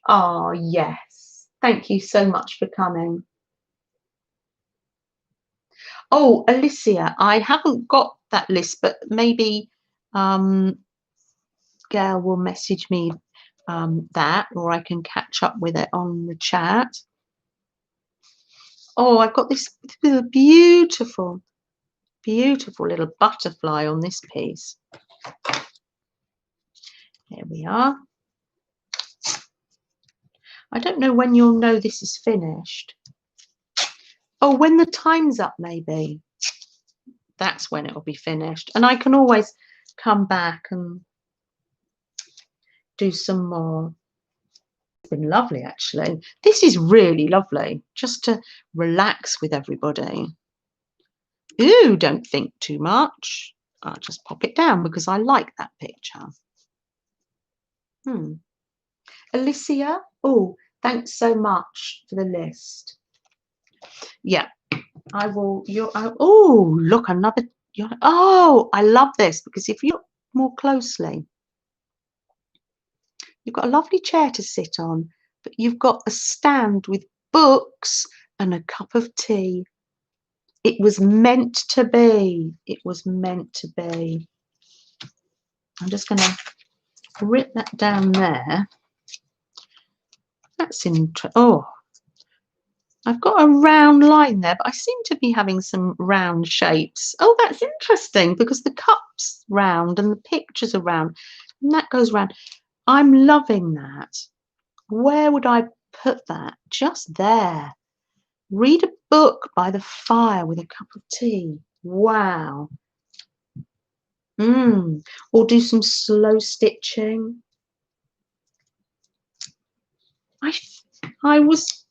Oh, yes. Thank you so much for coming. Oh, Alicia, I haven't got that list, but maybe Gail will message me that, or I can catch up with it on the chat. Oh, I've got this beautiful, beautiful little butterfly on this piece. There we are. I don't know when you'll know this is finished. Oh, when the time's up, maybe. That's when it'll be finished. And I can always come back and do some more. It's been lovely, actually. This is really lovely, just to relax with everybody. Ooh, don't think too much. I'll just pop it down because I like that picture. Alicia, oh, thanks so much for the list. Yeah, I will. Oh, look, another. Oh, I love this because if you look more closely, you've got a lovely chair to sit on, but you've got a stand with books and a cup of tea. It was meant to be. It was meant to be. I'm just going to rip that down there. That's interesting. Oh, I've got a round line there, but I seem to be having some round shapes. Oh, that's interesting because the cup's round and the pictures are round, and that goes round. I'm loving that. Where would I put that? Just there. Read a book by the fire with a cup of tea. Wow. Or do some slow stitching. I was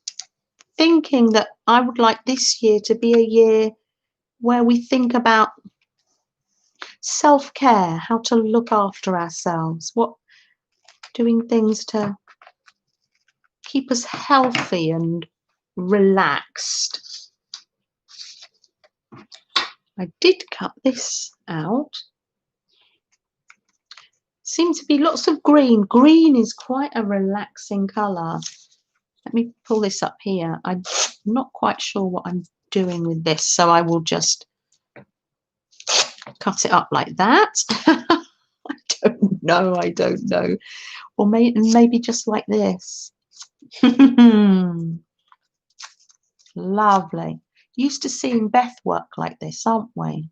thinking that I would like this year to be a year where we think about self-care, how to look after ourselves, doing things to keep us healthy and relaxed. I did cut this out. Seems to be lots of green. Green is quite a relaxing colour. Let me pull this up here. I'm not quite sure what I'm doing with this, so I will just cut it up like that. I don't know. Or maybe just like this. Lovely. Used to seeing Beth work like this, aren't we?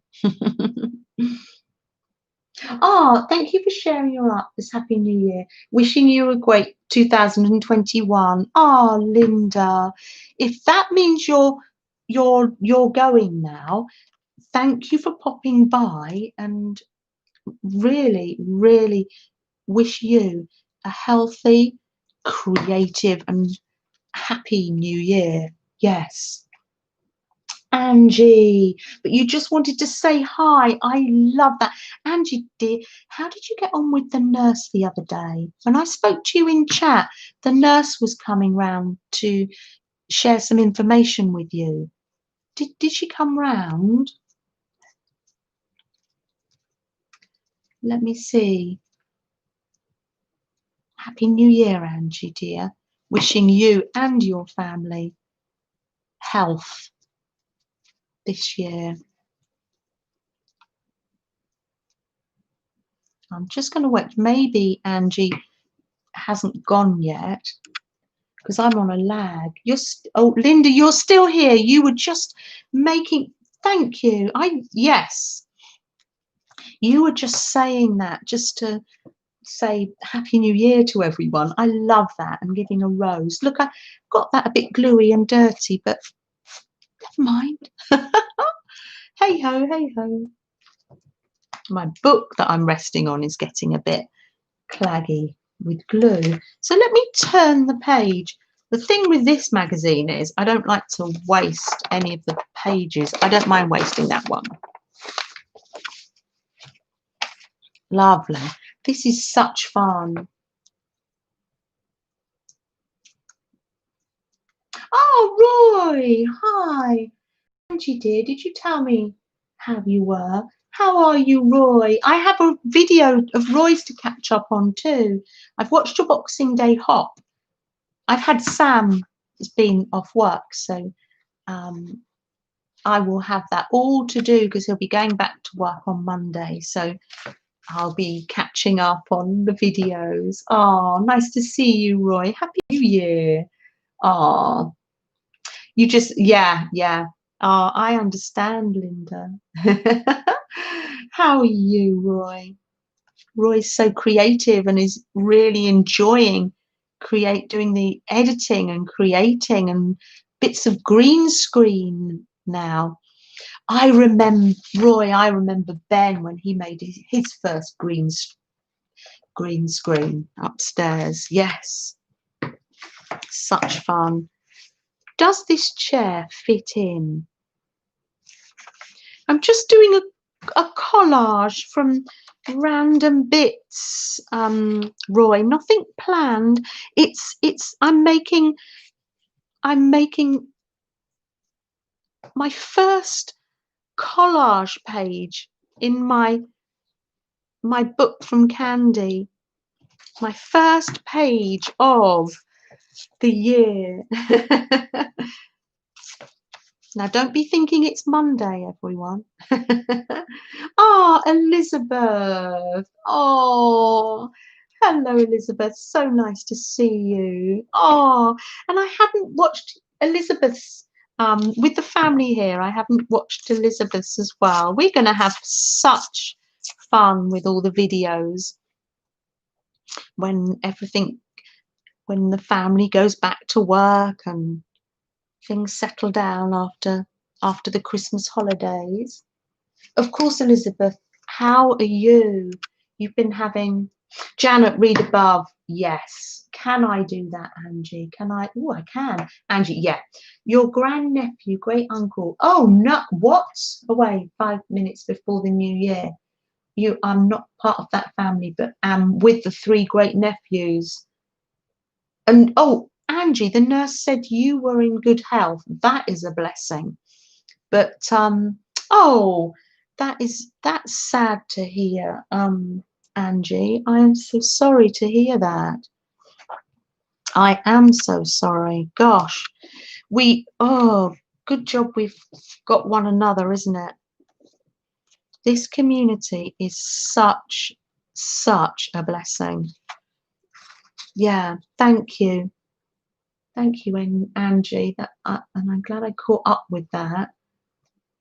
Oh, thank you for sharing your art this Happy New Year. Wishing you a great 2021. Oh, Linda, if that means you're going now, thank you for popping by, and really, really wish you a healthy, creative and happy new year. Yes. Angie, but you just wanted to say hi. I love that. Angie, dear, how did you get on with the nurse the other day? When I spoke to you in chat, the nurse was coming round to share some information with you. Did she come round? Let me see. Happy New Year, Angie, dear. Wishing you and your family health this year. I'm just going to wait. Maybe Angie hasn't gone yet because I'm on a lag. Oh, Linda, you're still here. You were just making. Thank you. Yes. You were just saying that just to say Happy New Year to everyone. I love that. And giving a rose. Look, I got that a bit gluey and dirty, but never mind. Hey ho, hey ho. My book that I'm resting on is getting a bit claggy with glue. So let me turn the page. The thing with this magazine is I don't like to waste any of the pages. I don't mind wasting that one. Lovely. This is such fun. Oh, Roy. Hi. Angie, dear, did you tell me how you were? How are you, Roy? I have a video of Roy's to catch up on too. I've watched your Boxing Day hop. I've had Sam has been off work, so I will have that all to do because he'll be going back to work on Monday. So I'll be catching up on the videos. Oh, nice to see you, Roy. Happy New Year. Oh, you just, yeah. Oh, I understand, Linda. How are you, Roy? Roy's so creative and is really enjoying doing the editing and creating and bits of green screen now. I remember Roy, I remember Ben when he made his first green screen upstairs. Yes, such fun. Does this chair fit in? I'm just doing a collage from random bits, Roy, nothing planned. I'm making my first collage page in my book from Candy. My first page of the year. Now, don't be thinking it's Monday, everyone. Ah, Elizabeth. Oh, hello, Elizabeth. So nice to see you. Oh, and I hadn't watched Elizabeth's with the family here. I haven't watched Elizabeth's as well. We're going to have such fun with all the videos when the family goes back to work and things settle down after the Christmas holidays. Of course, Elizabeth, how are you? You've been having Janet read above. Yes. Can I do that, Angie? Can I? Oh, I can. Angie, yeah. Your grandnephew, great uncle. Oh, no. What? Away 5 minutes before the new year. I'm not part of that family, but am with the 3 great nephews. And oh, Angie, the nurse said you were in good health. That is a blessing. But oh, that's sad to hear, Angie. I am so sorry to hear that. I am so sorry. Gosh, good job we've got one another, isn't it? This community is such a blessing. Yeah, thank you. Thank you, Angie. And I'm glad I caught up with that.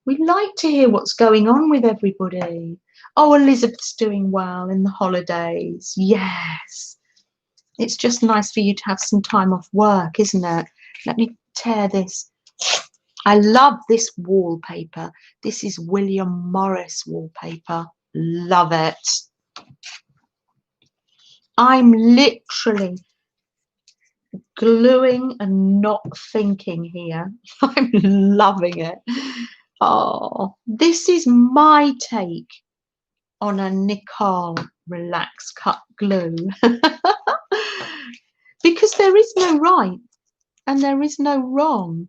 We'd like to hear what's going on with everybody. Oh, Elizabeth's doing well in the holidays. Yes. It's just nice for you to have some time off work, isn't it? Let me tear this. I love this wallpaper. This is William Morris wallpaper. Love it. I'm literally gluing and not thinking here. I'm loving it. Oh, this is my take on a Nicole Relax Cut Glue. Because there is no right and there is no wrong.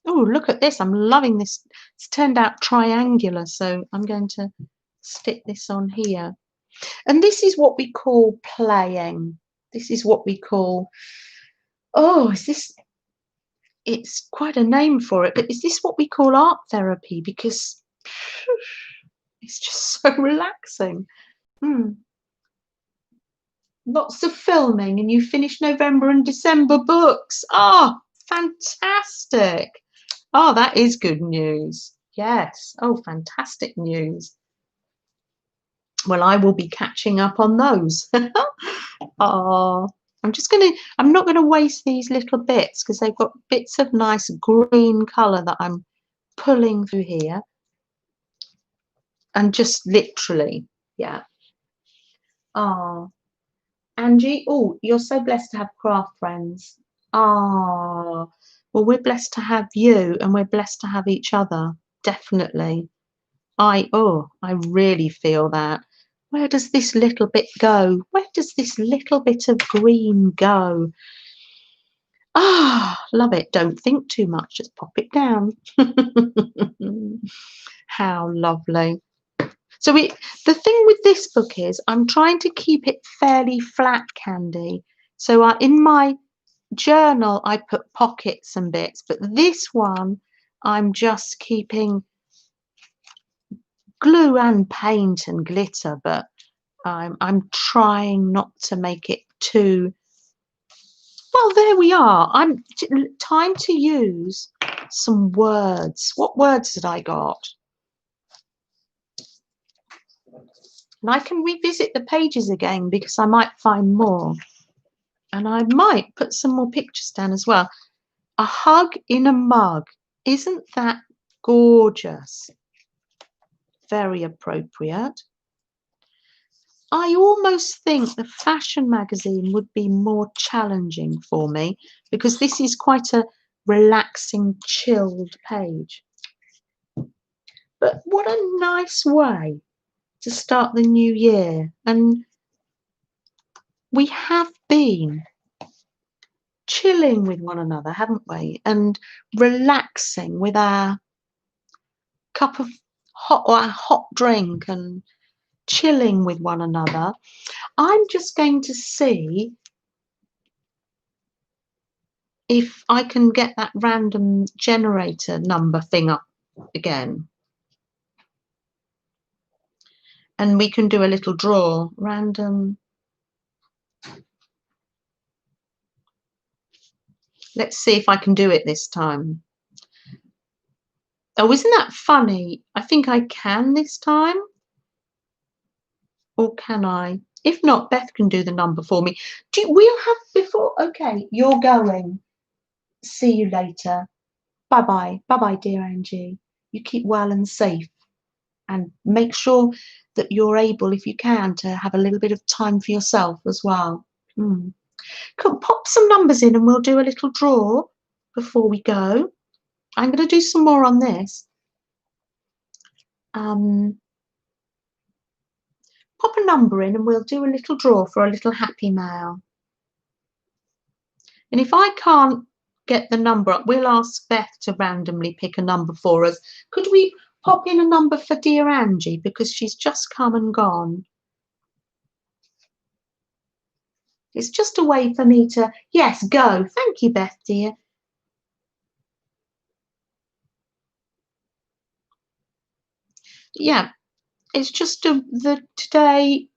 Oh, look at this. I'm loving this. It's turned out triangular, so I'm going to stick this on here. And this is what we call playing. This is what we call, it's quite a name for it, but is this what we call art therapy? Because it's just so relaxing. Lots of filming, and you finish November and December books. Oh, fantastic. Oh, that is good news. Yes. Oh, fantastic news. Well, I will be catching up on those. Oh, I'm not gonna waste these little bits because they've got bits of nice green colour that I'm pulling through here. And just literally, yeah. Oh, Angie, oh, you're so blessed to have craft friends. Oh, well, we're blessed to have you and we're blessed to have each other. Definitely. I really feel that. Where does this little bit go? Where does this little bit of green go? Ah, love it. Don't think too much. Just pop it down. How lovely. So the thing with this book is I'm trying to keep it fairly flat, Candy. So in my journal, I put pockets and bits, but this one, I'm just keeping glue and paint and glitter, but I'm trying not to make it too, well, there we are. Time to use some words. What words had I got? And I can revisit the pages again because I might find more. And I might put some more pictures down as well. A hug in a mug. Isn't that gorgeous? Very appropriate. I almost think the fashion magazine would be more challenging for me because this is quite a relaxing, chilled page. But what a nice way to start the new year. And we have been chilling with one another, haven't we? And relaxing with our cup of hot drink and chilling with one another. I'm just going to see if I can get that random generator number thing up again. And we can do a little draw, random. Let's see if I can do it this time. Oh, isn't that funny? I think I can this time. Or can I? If not, Beth can do the number for me. We'll have before. Okay, you're going. See you later. Bye-bye. Bye-bye, dear Angie. You keep well and safe. And make sure that you're able, if you can, to have a little bit of time for yourself as well. Cool. Pop some numbers in and we'll do a little draw before we go. I'm going to do some more on this. Pop a number in and we'll do a little draw for a little happy mail. And if I can't get the number up, we'll ask Beth to randomly pick a number for us. Could we pop in a number for dear Angie because she's just come and gone? It's just a way for me to, yes, go. Thank you, Beth, dear. Yeah, it's just today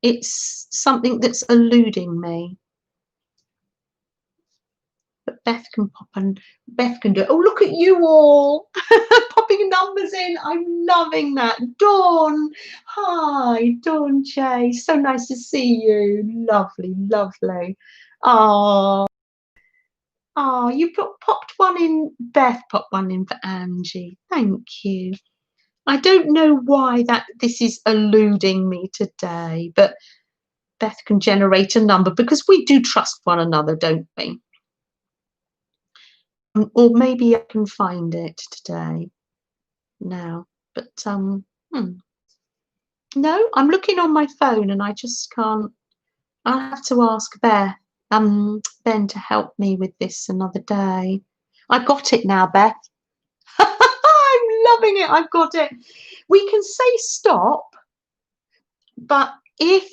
it's something that's eluding me. But Beth can pop and Beth can do it. Oh, look at you all popping numbers in. I'm loving that. Dawn, hi, Dawn J. So nice to see you. Lovely, lovely. Oh, you popped one in. Beth popped one in for Angie. Thank you. I don't know why this is eluding me today, but Beth can generate a number because we do trust one another, don't we? Or maybe I can find it today now, but no, I'm looking on my phone and I just can't. I'll have to ask Ben to help me with this another day. I got it now, Beth. I'm loving it. I've got it. We can say stop, but if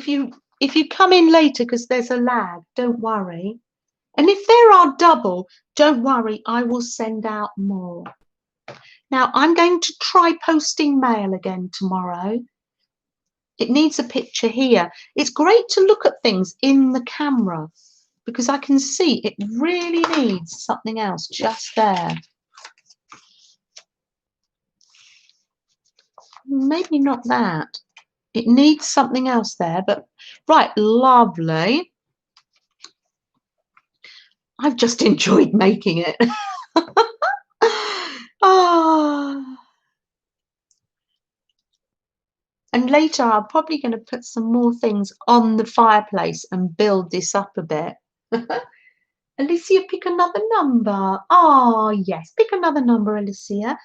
you come in later because there's a lag, don't worry. And if there are double, don't worry, I will send out more. Now, I'm going to try posting mail again tomorrow. It needs a picture here. It's great to look at things in the camera because I can see it really needs something else just there. Maybe not that. It needs something else there, but right, lovely. I've just enjoyed making it. And later I'm probably going to put some more things on the fireplace and build this up a bit. Alicia, pick another number. Oh, yes, pick another number, Alicia.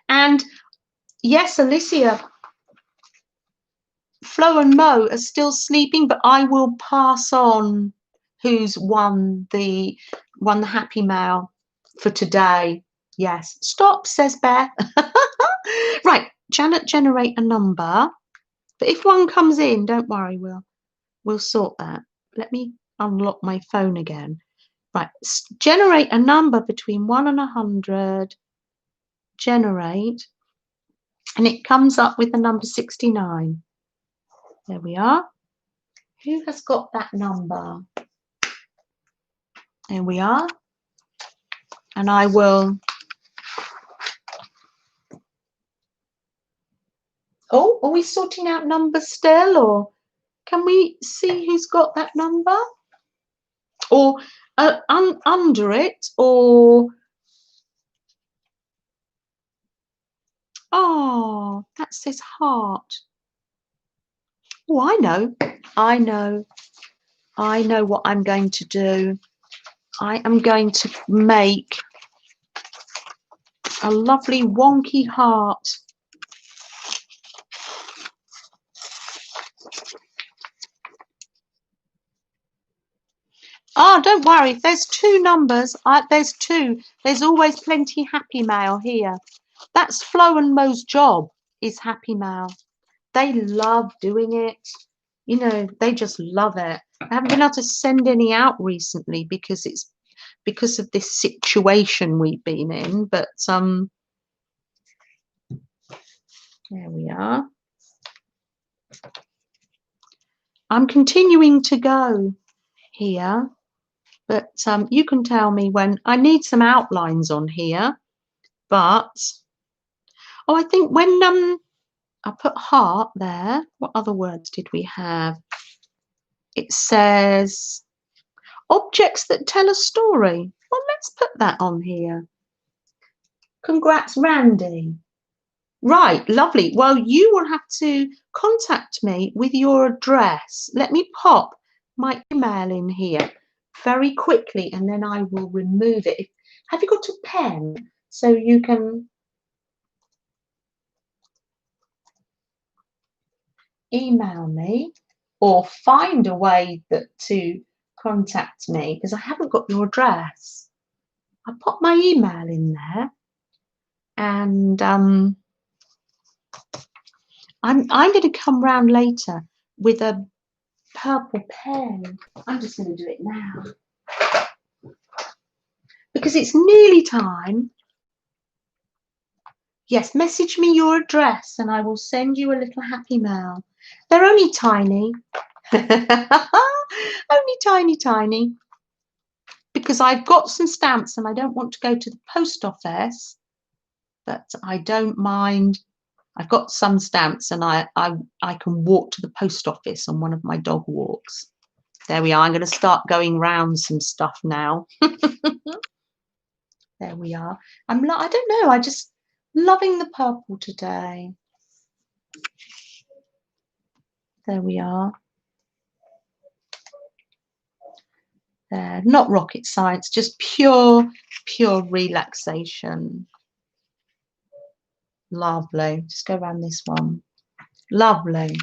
And yes, Alicia, Flo and Mo are still sleeping, but I will pass on who's won the happy mail for today. Yes, stop, says Beth. Right, Janet, generate a number. But if one comes in, don't worry, we'll sort that. Let me unlock my phone again. Right, generate a number between 1 and 100. Generate, and it comes up with the number 69. There we are. Who has got that number? There we are. And I will. Oh, are we sorting out numbers still, or can we see who's got that number? Or under it, or oh, that says heart. Oh, I know what I'm going to do. I am going to make a lovely wonky heart. Oh, don't worry. If there's two numbers, there's two. There's always plenty happy mail here. That's Flo and Mo's job, is happy mail. They love doing it. You know, they just love it. I haven't been able to send any out recently because it's because of this situation we've been in, but there we are. I'm continuing to go here, but you can tell me when I need some outlines on here. But oh, I think when I put heart there, what other words did we have? It says objects that tell a story. Well, let's put that on here. Congrats, Randy. Right, lovely. Well, you will have to contact me with your address. Let me pop my email in here very quickly and then I will remove it. Have you got a pen so you can email me or find a way to contact me, because I haven't got your address. I pop my email in there and I'm going to come round later with a purple pen. I'm just going to do it now because it's nearly time. Yes, message me your address and I will send you a little happy mail. They're only tiny. Only tiny. Because I've got some stamps and I don't want to go to the post office, but I don't mind. I've got some stamps and I can walk to the post office on one of my dog walks. There we are. I'm going to start going round some stuff now. There we are. I don't know. I just loving the purple today. There we are. There. Not rocket science, just pure relaxation. Lovely. Just go around this one. Lovely.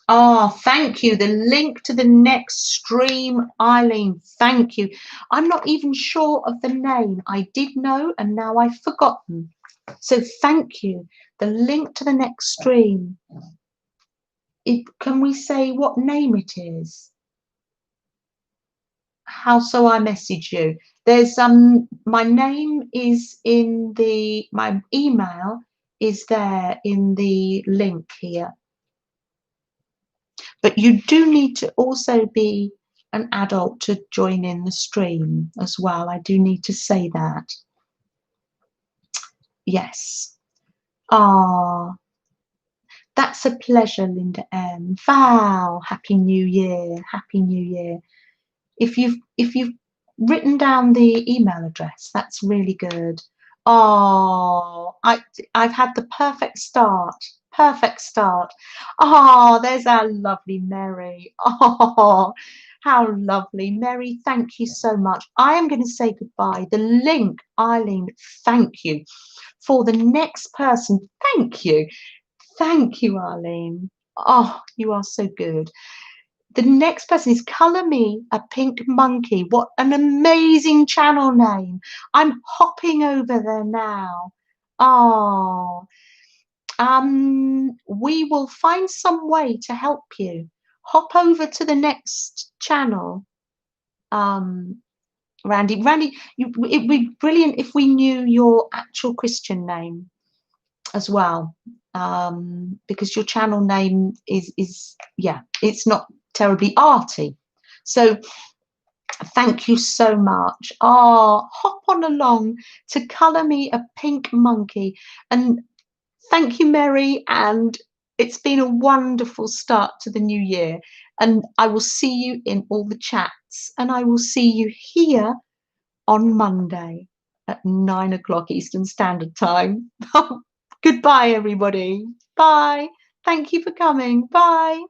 Oh, thank you. The link to the next stream, Eileen. Thank you. I'm not even sure of the name. I did know and now I've forgotten. So thank you. The link to the next stream. Can we say what name it is? How so I message you? There's my name is in my email is there in the link here. But you do need to also be an adult to join in the stream as well. I do need to say that. Yes. Ah, that's a pleasure, Linda M. Val, Happy New Year. Happy New Year. If you've written down the email address, that's really good. Oh, I've had the perfect start. Perfect start. Oh, there's our lovely Meri. Oh, how lovely. Meri, thank you so much. I am going to say goodbye. The link, Eileen, thank you. For the next person, thank you. Thank you, Eileen. Oh, you are so good. The next person is Colour Me a Pink Monkey. What an amazing channel name. I'm hopping over there now. Oh, we will find some way to help you. Hop over to the next channel. Randy, it would be brilliant if we knew your actual Christian name as well. Because your channel name is yeah, it's not terribly arty. So thank you so much. Hop on along to Colour Me a Pink Monkey. And thank you, Meri. And it's been a wonderful start to the new year. And I will see you in all the chats. And I will see you here on Monday at 9 o'clock Eastern Standard Time. Goodbye, everybody. Bye. Thank you for coming. Bye.